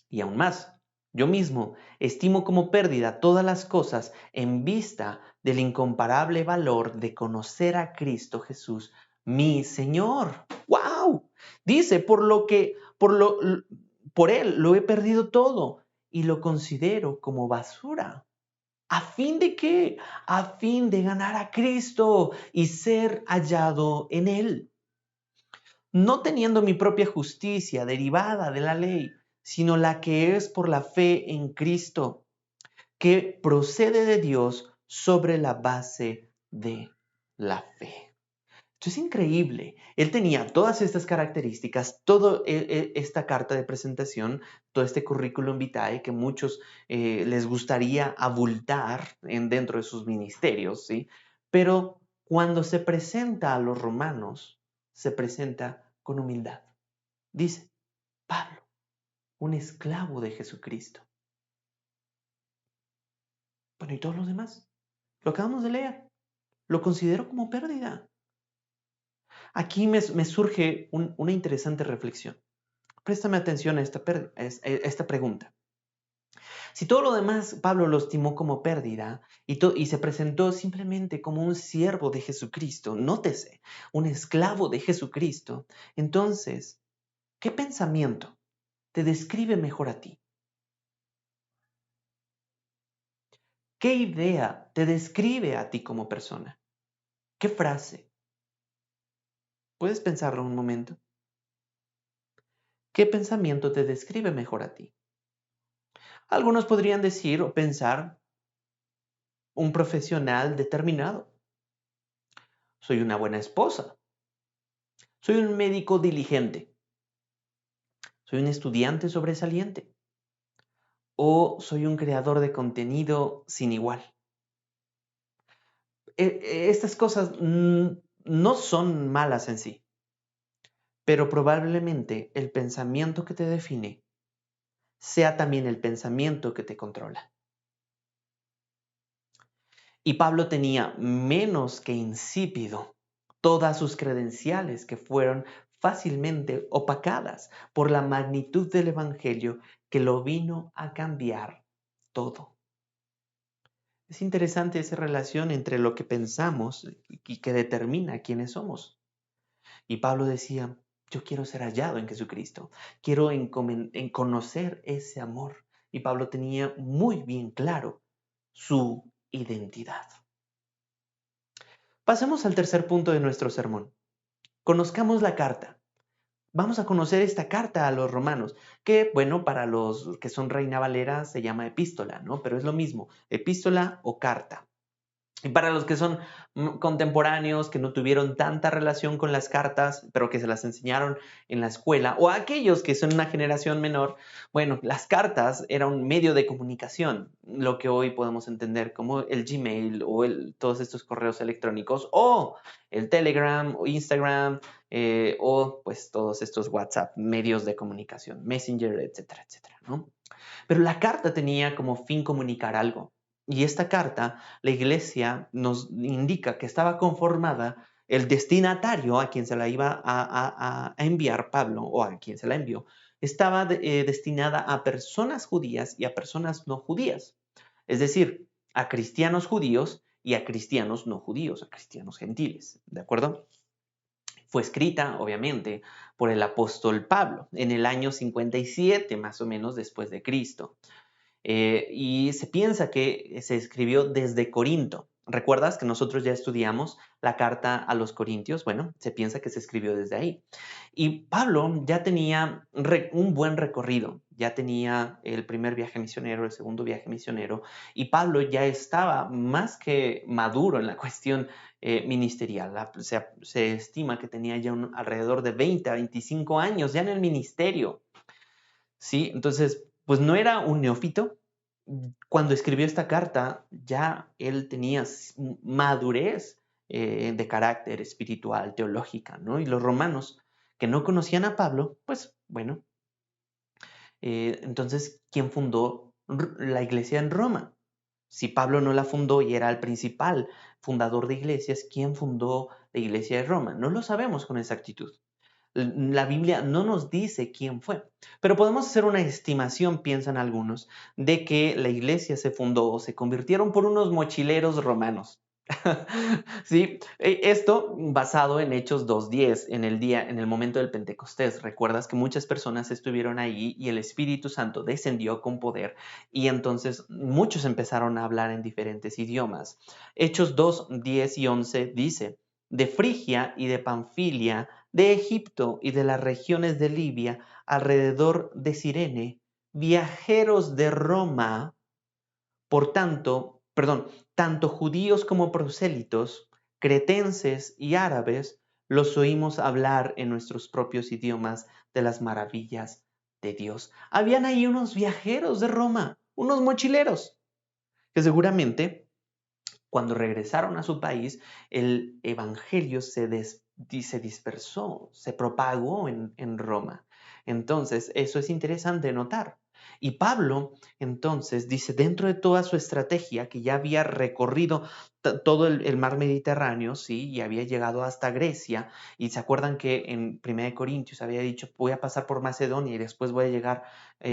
Y aún más, yo mismo estimo como pérdida todas las cosas en vista del incomparable valor de conocer a Cristo Jesús, mi Señor. ¡Wow! Dice, por él lo he perdido todo y lo considero como basura. ¿A fin de qué? A fin de ganar a Cristo y ser hallado en él. No teniendo mi propia justicia derivada de la ley, sino la que es por la fe en Cristo, que procede de Dios sobre la base de la fe. Esto es increíble. Él tenía todas estas características, toda esta carta de presentación, todo este currículum vitae que muchos les gustaría abultar dentro de sus ministerios, ¿sí? Pero cuando se presenta a los romanos, se presenta con humildad. Dice, Pablo, un esclavo de Jesucristo. Bueno, ¿y todos los demás? Lo acabamos de leer. Lo considero como pérdida. Aquí me surge una interesante reflexión. Préstame atención a esta pregunta. Si todo lo demás Pablo lo estimó como pérdida y se presentó simplemente como un siervo de Jesucristo, nótese, un esclavo de Jesucristo, entonces, ¿qué pensamiento te describe mejor a ti? ¿Qué idea te describe a ti como persona? ¿Qué frase? ¿Puedes pensarlo un momento? ¿Qué pensamiento te describe mejor a ti? Algunos podrían decir o pensar un profesional determinado. Soy una buena esposa. Soy un médico diligente. Soy un estudiante sobresaliente. O soy un creador de contenido sin igual. Estas cosas no son malas en sí, pero probablemente el pensamiento que te define sea también el pensamiento que te controla. Y Pablo tenía menos que insípido todas sus credenciales que fueron fácilmente opacadas por la magnitud del Evangelio que lo vino a cambiar todo. Es interesante esa relación entre lo que pensamos y que determina quiénes somos. Y Pablo decía, yo quiero ser hallado en Jesucristo, quiero en conocer ese amor. Y Pablo tenía muy bien claro su identidad. Pasemos al tercer punto de nuestro sermón. Conozcamos la carta. Vamos a conocer esta carta a los romanos, que, bueno, para los que son Reina Valera se llama epístola, ¿no? Pero es lo mismo, epístola o carta. Y para los que son contemporáneos, que no tuvieron tanta relación con las cartas, pero que se las enseñaron en la escuela, o aquellos que son una generación menor, bueno, las cartas eran un medio de comunicación, lo que hoy podemos entender como el Gmail o todos estos correos electrónicos, o el Telegram o Instagram, o pues todos estos WhatsApp, medios de comunicación, Messenger, etcétera, etcétera, ¿no? Pero la carta tenía como fin comunicar algo. Y esta carta, la iglesia nos indica que estaba conformada, el destinatario a quien se la iba a enviar Pablo, o a quien se la envió, estaba destinada a personas judías y a personas no judías. Es decir, a cristianos judíos y a cristianos no judíos, a cristianos gentiles. ¿De acuerdo? Fue escrita, obviamente, por el apóstol Pablo en el año 57, más o menos, después de Cristo. Y se piensa que se escribió desde Corinto. ¿Recuerdas que nosotros ya estudiamos la carta a los Corintios? Bueno, se piensa que se escribió desde ahí. Y Pablo ya tenía un buen recorrido, ya tenía el primer viaje misionero, el segundo viaje misionero, y Pablo ya estaba más que maduro en la cuestión ministerial. Se estima que tenía ya alrededor de 20 a 25 años ya en el ministerio. ¿Sí? Entonces, pues no era un neófito. Cuando escribió esta carta, ya él tenía madurez de carácter espiritual, teológica, ¿no? Y los romanos que no conocían a Pablo, pues bueno, entonces, ¿quién fundó la iglesia en Roma? Si Pablo no la fundó y era el principal fundador de iglesias, ¿quién fundó la iglesia de Roma? No lo sabemos con exactitud. La Biblia no nos dice quién fue, pero podemos hacer una estimación, piensan algunos, de que la iglesia se fundó o se convirtieron por unos mochileros romanos. Sí, esto basado en Hechos 2:10, en el momento del Pentecostés. Recuerdas que muchas personas estuvieron ahí y el Espíritu Santo descendió con poder y entonces muchos empezaron a hablar en diferentes idiomas. Hechos 2:10 y 11 dice, de Frigia y de Panfilia, de Egipto y de las regiones de Libia, alrededor de Cirene, viajeros de Roma, por tanto, perdón, tanto judíos como prosélitos, cretenses y árabes, los oímos hablar en nuestros propios idiomas de las maravillas de Dios. Habían ahí unos viajeros de Roma, unos mochileros, que seguramente cuando regresaron a su país, el evangelio se dispersó, se propagó en Roma. Entonces, eso es interesante notar. Y Pablo, entonces, dice, dentro de toda su estrategia, que ya había recorrido todo el mar Mediterráneo, ¿sí? Y había llegado hasta Grecia, y se acuerdan que en 1 Corintios había dicho, voy a pasar por Macedonia y después voy a llegar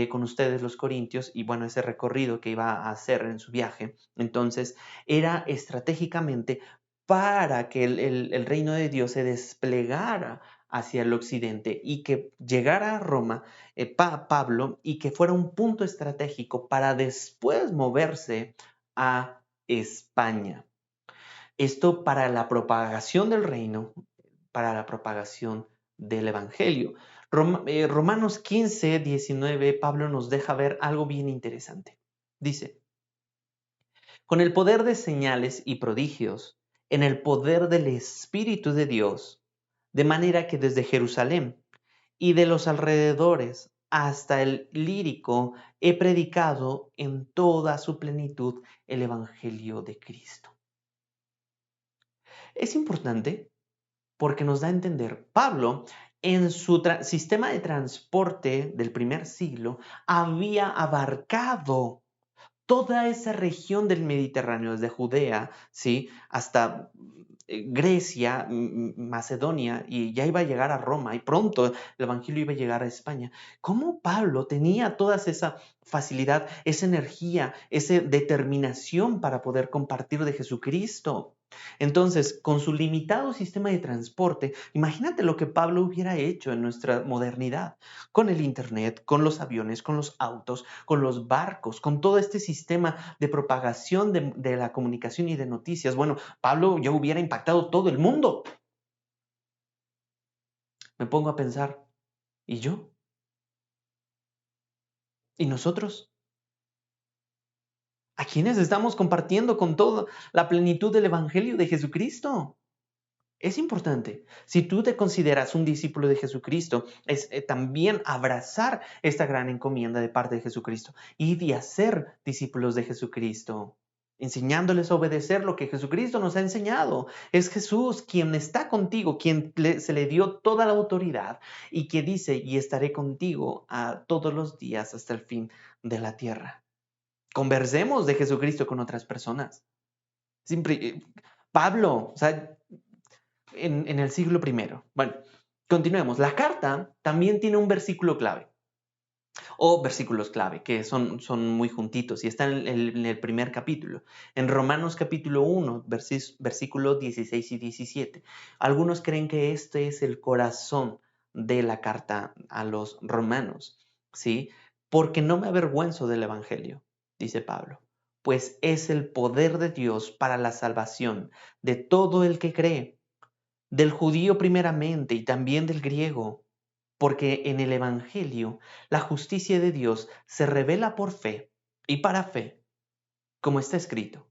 con ustedes los corintios, y bueno, ese recorrido que iba a hacer en su viaje. Entonces, era estratégicamente para que el reino de Dios se desplegara hacia el occidente y que llegara a Roma Pablo y que fuera un punto estratégico para después moverse a España. Esto para la propagación del reino, para la propagación del evangelio. Romanos 15:19, Pablo nos deja ver algo bien interesante. Dice, con el poder de señales y prodigios, en el poder del Espíritu de Dios, de manera que desde Jerusalén y de los alrededores hasta el Lírico he predicado en toda su plenitud el Evangelio de Cristo. Es importante porque nos da a entender, Pablo en su sistema de transporte del primer siglo había abarcado toda esa región del Mediterráneo, desde Judea, ¿sí? Hasta Grecia, Macedonia, y ya iba a llegar a Roma, y pronto el Evangelio iba a llegar a España. ¿Cómo Pablo tenía toda esa facilidad, esa energía, esa determinación para poder compartir de Jesucristo? Entonces, con su limitado sistema de transporte, imagínate lo que Pablo hubiera hecho en nuestra modernidad, con el Internet, con los aviones, con los autos, con los barcos, con todo este sistema de propagación de la comunicación y de noticias. Bueno, Pablo ya hubiera impactado todo el mundo. Me pongo a pensar, ¿y yo? ¿Y nosotros? ¿A quiénes estamos compartiendo con toda la plenitud del Evangelio de Jesucristo? Es importante. Si tú te consideras un discípulo de Jesucristo, es también abrazar esta gran encomienda de parte de Jesucristo y de hacer discípulos de Jesucristo, enseñándoles a obedecer lo que Jesucristo nos ha enseñado. Es Jesús quien está contigo, quien se le dio toda la autoridad y que dice, y estaré contigo a todos los días hasta el fin de la tierra. Conversemos de Jesucristo con otras personas. Pablo, o sea, en el siglo primero. Bueno, continuemos. La carta también tiene un versículo clave o versículos clave que son muy juntitos y están en el primer capítulo. En Romanos capítulo 1, versículos 16 y 17. Algunos creen que este es el corazón de la carta a los romanos, ¿sí? Porque no me avergüenzo del evangelio, dice Pablo, pues es el poder de Dios para la salvación de todo el que cree, del judío primeramente y también del griego, porque en el Evangelio la justicia de Dios se revela por fe y para fe, como está escrito,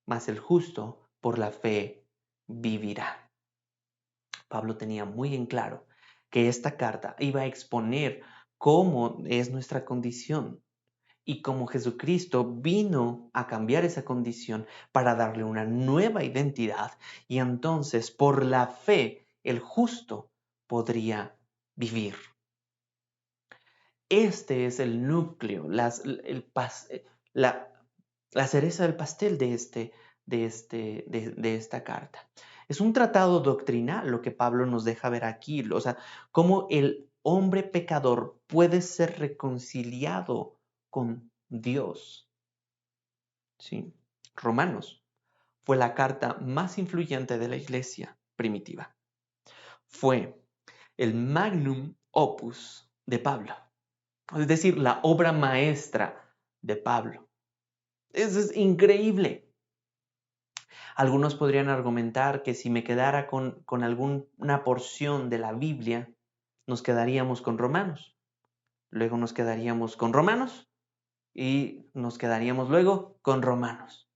mas el justo por la fe vivirá. Pablo tenía muy en claro que esta carta iba a exponer cómo es nuestra condición y cómo Jesucristo vino a cambiar esa condición para darle una nueva identidad y entonces por la fe el justo podría vivir. Este es el núcleo, la cereza del pastel de esta carta. Es un tratado doctrinal lo que Pablo nos deja ver aquí, o sea, cómo el hombre pecador puede ser reconciliado con Dios. ¿Sí? Romanos fue la carta más influyente de la iglesia primitiva. Fue el magnum opus de Pablo, es decir, la obra maestra de Pablo. Eso es increíble. Algunos podrían argumentar que si me quedara con alguna porción de la Biblia, nos quedaríamos con Romanos. Luego nos quedaríamos con Romanos y nos quedaríamos luego con Romanos.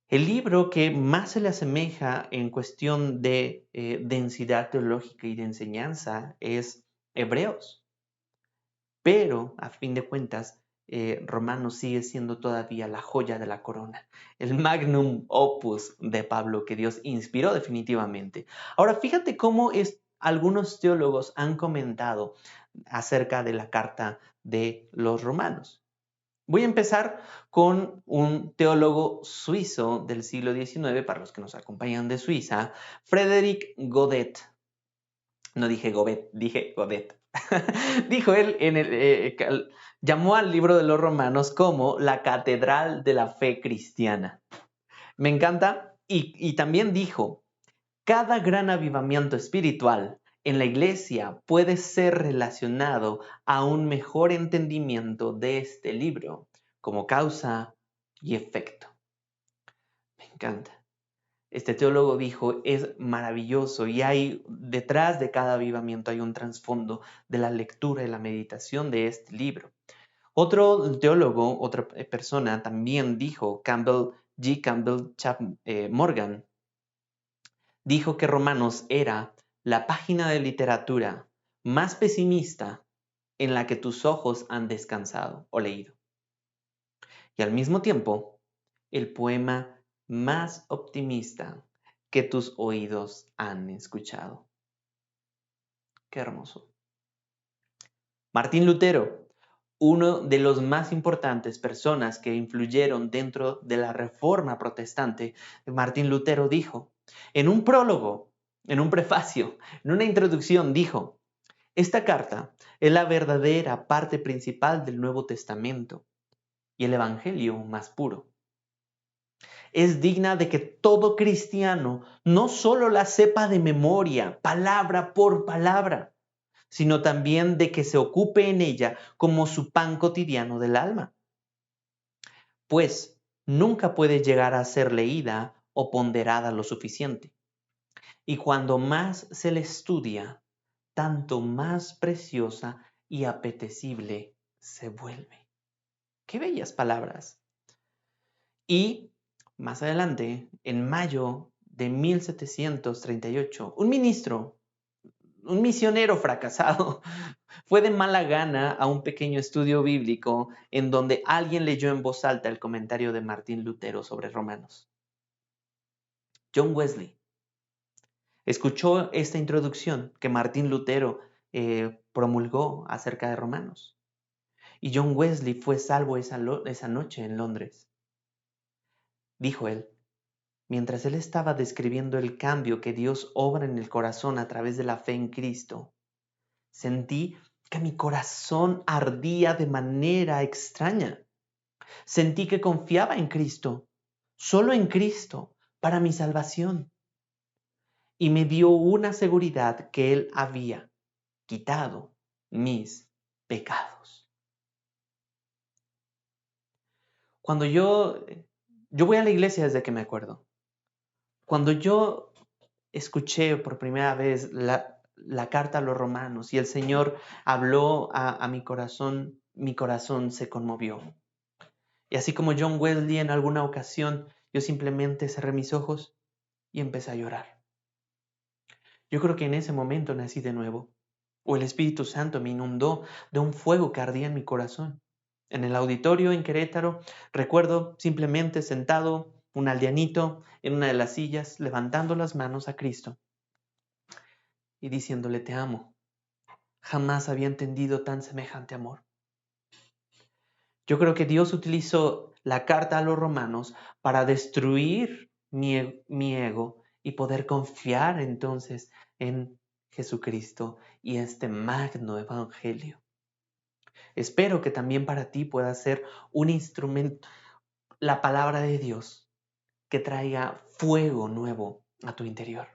El libro que más se le asemeja en cuestión de densidad teológica y de enseñanza es Hebreos. Pero, a fin de cuentas, Romanos sigue siendo todavía la joya de la corona, el magnum opus de Pablo que Dios inspiró definitivamente. Ahora, fíjate cómo algunos teólogos han comentado acerca de la carta de los romanos. Voy a empezar con un teólogo suizo del siglo XIX, para los que nos acompañan de Suiza, Frédéric Godet. No dije Gobet, dije Godet. Dijo él, llamó al libro de los Romanos como la catedral de la fe cristiana. Me encanta. Y también dijo, cada gran avivamiento espiritual en la iglesia puede ser relacionado a un mejor entendimiento de este libro como causa y efecto. Me encanta. Este teólogo dijo, es maravilloso y hay detrás de cada avivamiento hay un trasfondo de la lectura y la meditación de este libro. Otro teólogo, otra persona también dijo, Campbell Morgan, dijo que Romanos era la página de literatura más pesimista en la que tus ojos han descansado o leído. Y al mismo tiempo, el poema más optimista que tus oídos han escuchado. Qué hermoso. Martín Lutero, uno de los más importantes personas que influyeron dentro de la Reforma protestante, Martín Lutero dijo, en un prólogo, en un prefacio, en una introducción, dijo, esta carta es la verdadera parte principal del Nuevo Testamento y el Evangelio más puro. Es digna de que todo cristiano no solo la sepa de memoria, palabra por palabra, sino también de que se ocupe en ella como su pan cotidiano del alma. Pues nunca puede llegar a ser leída o ponderada lo suficiente. Y cuando más se le estudia, tanto más preciosa y apetecible se vuelve. ¡Qué bellas palabras! Y más adelante, en mayo de 1738, un misionero fracasado, fue de mala gana a un pequeño estudio bíblico en donde alguien leyó en voz alta el comentario de Martín Lutero sobre Romanos. John Wesley escuchó esta introducción que Martín Lutero promulgó acerca de Romanos. Y John Wesley fue salvo esa noche en Londres. Dijo él, mientras él estaba describiendo el cambio que Dios obra en el corazón a través de la fe en Cristo, sentí que mi corazón ardía de manera extraña. Sentí que confiaba en Cristo, solo en Cristo, para mi salvación. Y me dio una seguridad que Él había quitado mis pecados. Cuando yo voy a la iglesia desde que me acuerdo. Cuando yo escuché por primera vez la carta a los romanos y el Señor habló a mi corazón se conmovió. Y así como John Wesley en alguna ocasión, yo simplemente cerré mis ojos y empecé a llorar. Yo creo que en ese momento nací de nuevo, o el Espíritu Santo me inundó de un fuego que ardía en mi corazón. En el auditorio en Querétaro, recuerdo simplemente sentado, un aldeanito en una de las sillas, levantando las manos a Cristo y diciéndole, te amo. Jamás había entendido tan semejante amor. Yo creo que Dios utilizó la carta a los romanos para destruir mi ego y poder confiar entonces en Jesucristo y este magno evangelio. Espero que también para ti pueda ser un instrumento, la palabra de Dios, que traiga fuego nuevo a tu interior.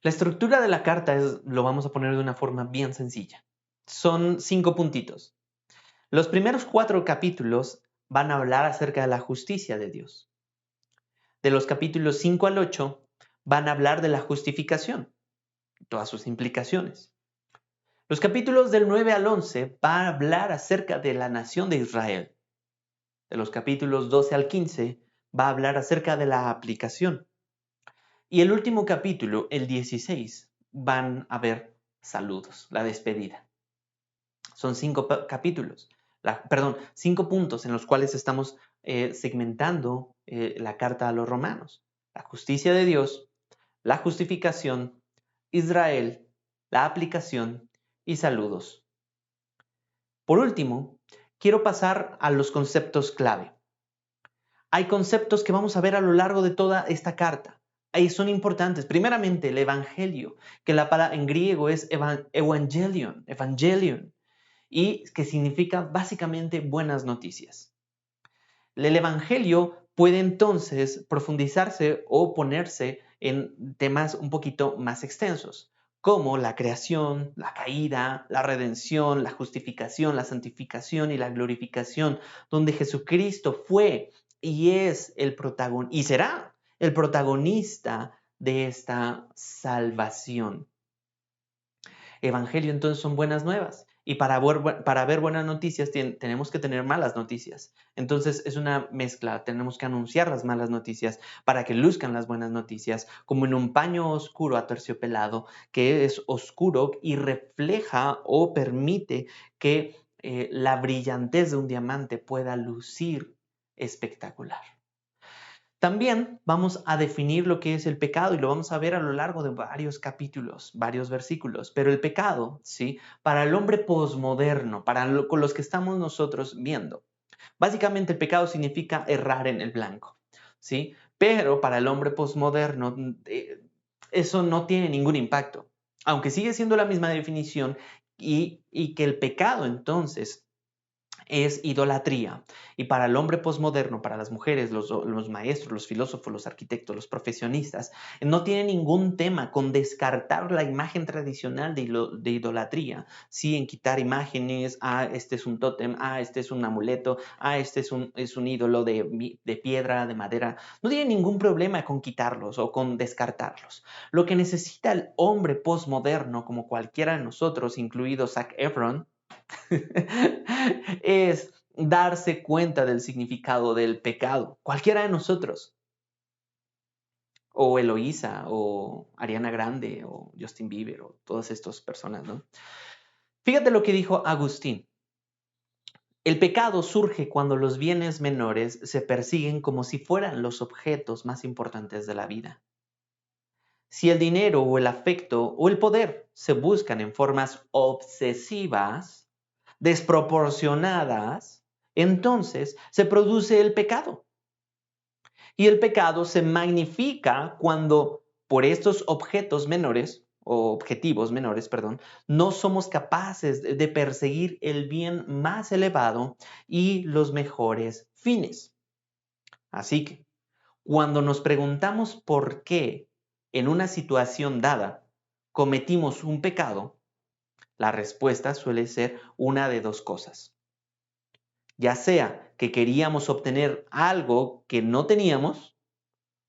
La estructura de la carta lo vamos a poner de una forma bien sencilla. Son 5 puntitos. Los primeros 4 capítulos van a hablar acerca de la justicia de Dios. De los capítulos 5 al 8 van a hablar de la justificación, todas sus implicaciones. Los capítulos del 9 al 11 van a hablar acerca de la nación de Israel. De los capítulos 12 al 15 va a hablar acerca de la aplicación. Y el último capítulo, el 16, van a ver saludos, la despedida. Son 5 capítulos, 5 puntos en los cuales estamos segmentando la carta a los romanos. La justicia de Dios, la justificación, Israel, la aplicación y saludos. Por último, quiero pasar a los conceptos clave. Hay conceptos que vamos a ver a lo largo de toda esta carta. Ahí son importantes. Primeramente, el evangelio, que la palabra en griego es evangelion, y que significa básicamente buenas noticias. El evangelio puede entonces profundizarse o ponerse en temas un poquito más extensos, como la creación, la caída, la redención, la justificación, la santificación y la glorificación, donde Jesucristo fue y es y será el protagonista de esta salvación. Evangelio entonces son buenas nuevas. Y para ver buenas noticias tenemos que tener malas noticias. Entonces es una mezcla. Tenemos que anunciar las malas noticias para que luzcan las buenas noticias, como en un paño oscuro aterciopelado que es oscuro y refleja o permite que la brillantez de un diamante pueda lucir espectacular. También vamos a definir lo que es el pecado y lo vamos a ver a lo largo de varios capítulos, varios versículos. Pero el pecado, ¿sí? Para el hombre posmoderno, con los que estamos nosotros viendo, básicamente el pecado significa errar en el blanco, ¿sí? Pero para el hombre posmoderno, eso no tiene ningún impacto, aunque sigue siendo la misma definición y que el pecado entonces es idolatría. Y para el hombre posmoderno, para las mujeres, los maestros, los filósofos, los arquitectos, los profesionistas, no tiene ningún tema con descartar la imagen tradicional de idolatría. Sí, en quitar imágenes, este es un tótem, este es un amuleto, este es un ídolo de piedra, de madera. No tiene ningún problema con quitarlos o con descartarlos. Lo que necesita el hombre posmoderno, como cualquiera de nosotros, incluido Zac Efron, es darse cuenta del significado del pecado. Cualquiera de nosotros. O Eloísa, o Ariana Grande, o Justin Bieber, o todas estas personas, ¿no? Fíjate lo que dijo Agustín. El pecado surge cuando los bienes menores se persiguen como si fueran los objetos más importantes de la vida. Si el dinero o el afecto o el poder se buscan en formas obsesivas, desproporcionadas, entonces se produce el pecado. Y el pecado se magnifica cuando por estos objetivos menores, no somos capaces de perseguir el bien más elevado y los mejores fines. Así que, cuando nos preguntamos por qué en una situación dada cometimos un pecado, la respuesta suele ser una de dos cosas. Ya sea que queríamos obtener algo que no teníamos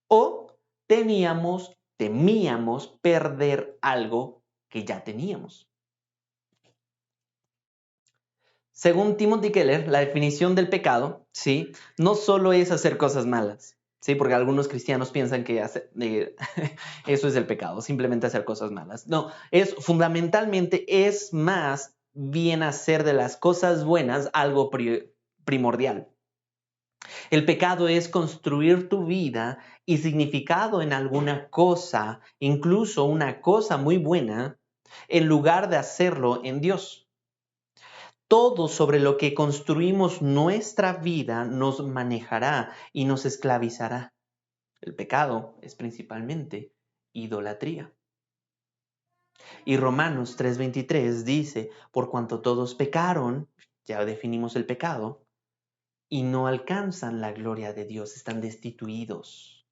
o temíamos perder algo que ya teníamos. Según Timothy Keller, la definición del pecado, ¿sí? No solo es hacer cosas malas, ¿sí? Porque algunos cristianos piensan que eso es el pecado, simplemente hacer cosas malas. No, fundamentalmente es más bien hacer de las cosas buenas algo primordial. El pecado es construir tu vida y significado en alguna cosa, incluso una cosa muy buena, en lugar de hacerlo en Dios. Todo sobre lo que construimos nuestra vida nos manejará y nos esclavizará. El pecado es principalmente idolatría. Y Romanos 3:23 dice, por cuanto todos pecaron, ya definimos el pecado, y no alcanzan la gloria de Dios, están destituidos.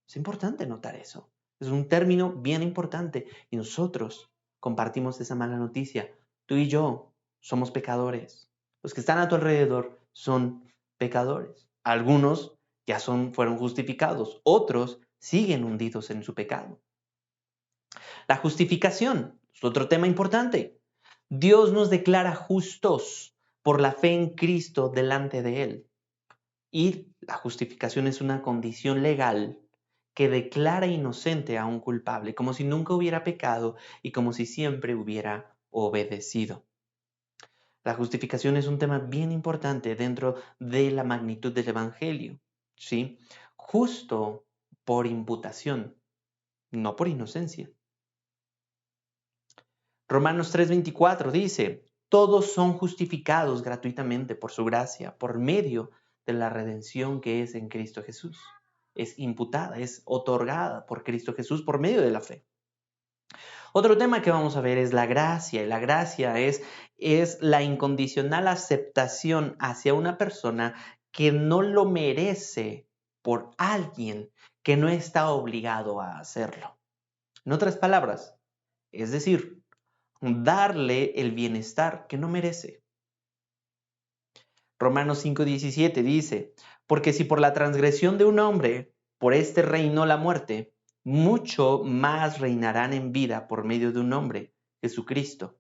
Es importante notar eso. Es un término bien importante y nosotros compartimos esa mala noticia. Tú y yo somos pecadores. Los que están a tu alrededor son pecadores. Algunos ya fueron justificados, otros siguen hundidos en su pecado. La justificación es otro tema importante. Dios nos declara justos por la fe en Cristo delante de Él. Y la justificación es una condición legal que declara inocente a un culpable, como si nunca hubiera pecado y como si siempre hubiera obedecido. La justificación es un tema bien importante dentro de la magnitud del Evangelio, ¿sí? Justo por imputación, no por inocencia. Romanos 3:24 dice, todos son justificados gratuitamente por su gracia, por medio de la redención que es en Cristo Jesús. Es imputada, es otorgada por Cristo Jesús por medio de la fe. Otro tema que vamos a ver es la gracia. Y la gracia es la incondicional aceptación hacia una persona que no lo merece por alguien que no está obligado a hacerlo. En otras palabras, es decir, darle el bienestar que no merece. Romanos 5:17 dice, porque si por la transgresión de un hombre, por este reinó la muerte, mucho más reinarán en vida por medio de un hombre, Jesucristo,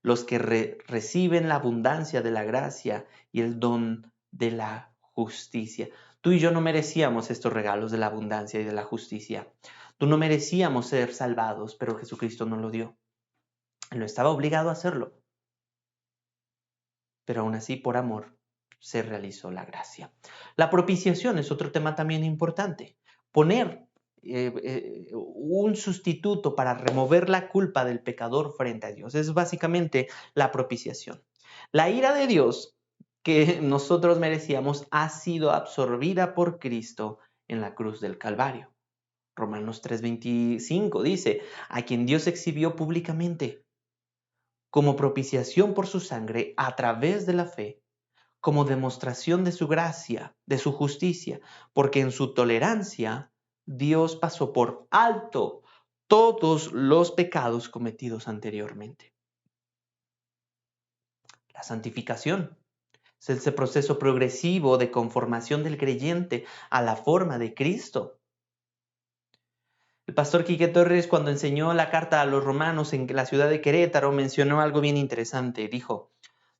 los que reciben la abundancia de la gracia y el don de la justicia. Tú y yo no merecíamos estos regalos de la abundancia y de la justicia. Tú no merecíamos ser salvados, pero Jesucristo nos lo dio. Él no estaba obligado a hacerlo, pero aún así por amor se realizó la gracia. La propiciación es otro tema también importante. Poner un sustituto para remover la culpa del pecador frente a Dios. Es básicamente la propiciación. La ira de Dios que nosotros merecíamos ha sido absorbida por Cristo en la cruz del Calvario. Romanos 3:25 dice, a quien Dios exhibió públicamente como propiciación por su sangre a través de la fe, como demostración de su gracia, de su justicia, porque en su tolerancia Dios pasó por alto todos los pecados cometidos anteriormente. La santificación es ese proceso progresivo de conformación del creyente a la forma de Cristo. El pastor Quique Torres, cuando enseñó la carta a los romanos en la ciudad de Querétaro, mencionó algo bien interesante. Dijo,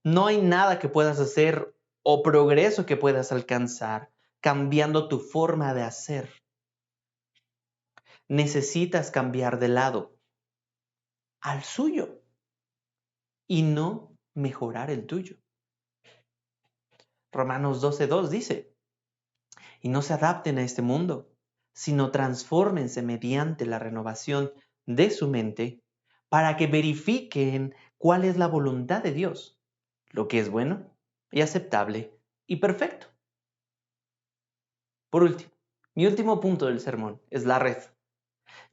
no hay nada que puedas hacer o progreso que puedas alcanzar cambiando tu forma de hacer. Necesitas cambiar de lado al suyo y no mejorar el tuyo. Romanos 12:2 dice, y no se adapten a este mundo, sino transfórmense mediante la renovación de su mente para que verifiquen cuál es la voluntad de Dios, lo que es bueno y aceptable y perfecto. Por último, mi último punto del sermón es la red.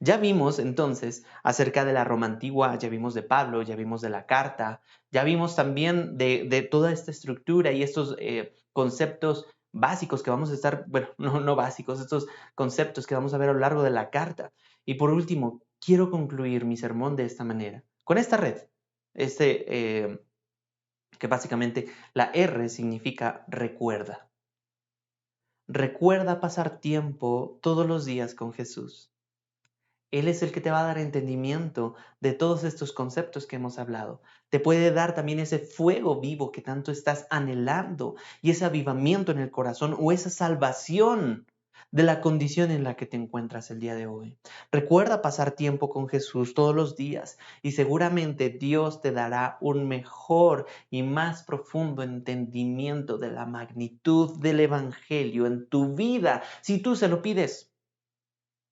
Ya vimos entonces acerca de la Roma antigua, ya vimos de Pablo, ya vimos de la carta, ya vimos también de toda esta estructura y estos conceptos básicos que vamos a estar, bueno, no básicos, estos conceptos que vamos a ver a lo largo de la carta. Y por último, quiero concluir mi sermón de esta manera, con esta red, que básicamente la R significa recuerda. Recuerda pasar tiempo todos los días con Jesús. Él es el que te va a dar entendimiento de todos estos conceptos que hemos hablado. Te puede dar también ese fuego vivo que tanto estás anhelando y ese avivamiento en el corazón o esa salvación de la condición en la que te encuentras el día de hoy. Recuerda pasar tiempo con Jesús todos los días y seguramente Dios te dará un mejor y más profundo entendimiento de la magnitud del Evangelio en tu vida si tú se lo pides.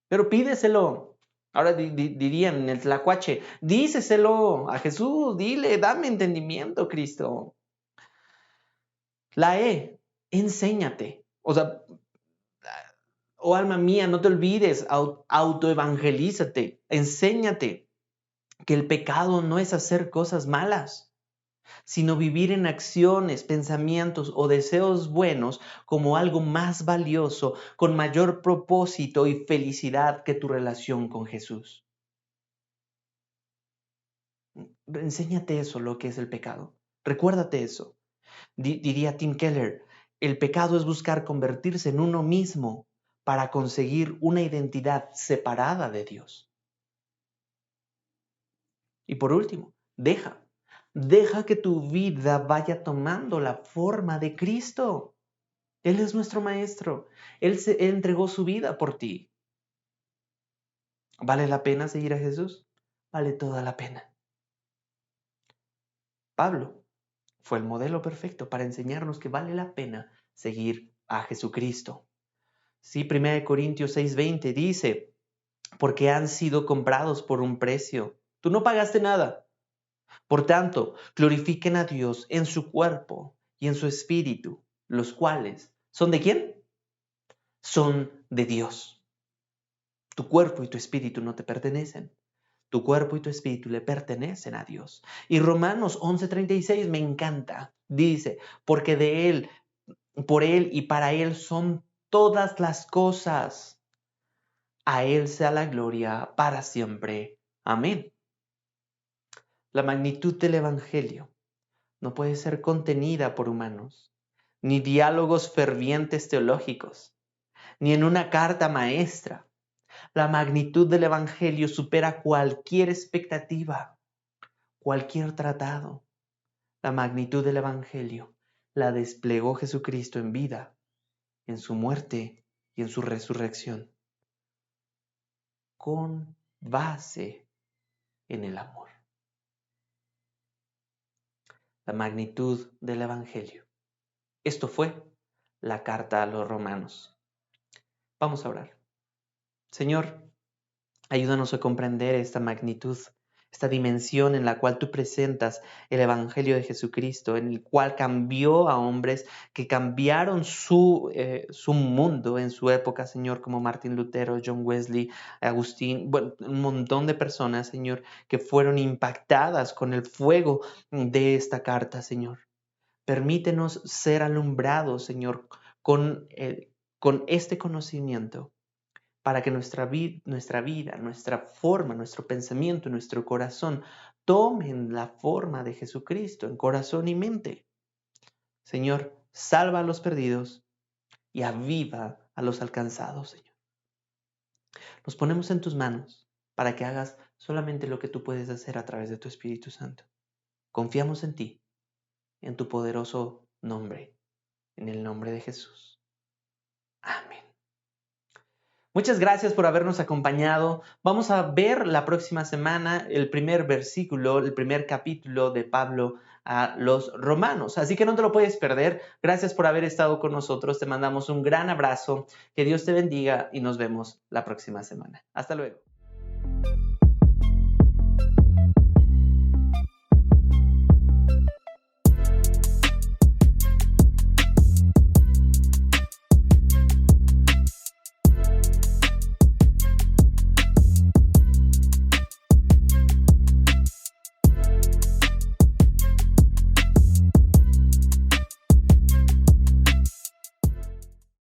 Pero pídeselo. Ahora dirían en el tlacuache, díceselo a Jesús, dile, dame entendimiento, Cristo. La E, enséñate. O sea, oh alma mía, no te olvides, autoevangelízate, enséñate que el pecado no es hacer cosas malas. sino vivir en acciones, pensamientos o deseos buenos como algo más valioso, con mayor propósito y felicidad que tu relación con Jesús. Enséñate eso, lo que es el pecado. Recuérdate eso. Diría Tim Keller, el pecado es buscar convertirse en uno mismo para conseguir una identidad separada de Dios. Y por último, deja que tu vida vaya tomando la forma de Cristo. Él es nuestro maestro. Él entregó su vida por ti. ¿Vale la pena seguir a Jesús? Vale toda la pena. Pablo fue el modelo perfecto para enseñarnos que vale la pena seguir a Jesucristo. Sí, 1 Corintios 6:20 dice, porque han sido comprados por un precio. Tú no pagaste nada. Por tanto, glorifiquen a Dios en su cuerpo y en su espíritu, los cuales, ¿son de quién? Son de Dios. Tu cuerpo y tu espíritu no te pertenecen. Tu cuerpo y tu espíritu le pertenecen a Dios. Y Romanos 11:36 me encanta. Dice, porque de Él, por Él y para Él son todas las cosas. A Él sea la gloria para siempre. Amén. La magnitud del Evangelio no puede ser contenida por humanos, ni diálogos fervientes teológicos, ni en una carta maestra. La magnitud del Evangelio supera cualquier expectativa, cualquier tratado. La magnitud del Evangelio la desplegó Jesucristo en vida, en su muerte y en su resurrección, con base en el amor. La magnitud del Evangelio. Esto fue la carta a los romanos. Vamos a orar. Señor, ayúdanos a comprender esta magnitud, esta dimensión en la cual tú presentas el Evangelio de Jesucristo, en el cual cambió a hombres que cambiaron su mundo en su época, Señor, como Martín Lutero, John Wesley, Agustín, bueno, un montón de personas, Señor, que fueron impactadas con el fuego de esta carta, Señor. Permítenos ser alumbrados, Señor, con este conocimiento, para que nuestra vida, nuestra forma, nuestro pensamiento, nuestro corazón tomen la forma de Jesucristo en corazón y mente. Señor, salva a los perdidos y aviva a los alcanzados, Señor. Nos ponemos en tus manos para que hagas solamente lo que tú puedes hacer a través de tu Espíritu Santo. Confiamos en ti, en tu poderoso nombre, en el nombre de Jesús. Amén. Muchas gracias por habernos acompañado. Vamos a ver la próxima semana el primer versículo, el primer capítulo de Pablo a los romanos. Así que no te lo puedes perder. Gracias por haber estado con nosotros. Te mandamos un gran abrazo. Que Dios te bendiga y nos vemos la próxima semana. Hasta luego.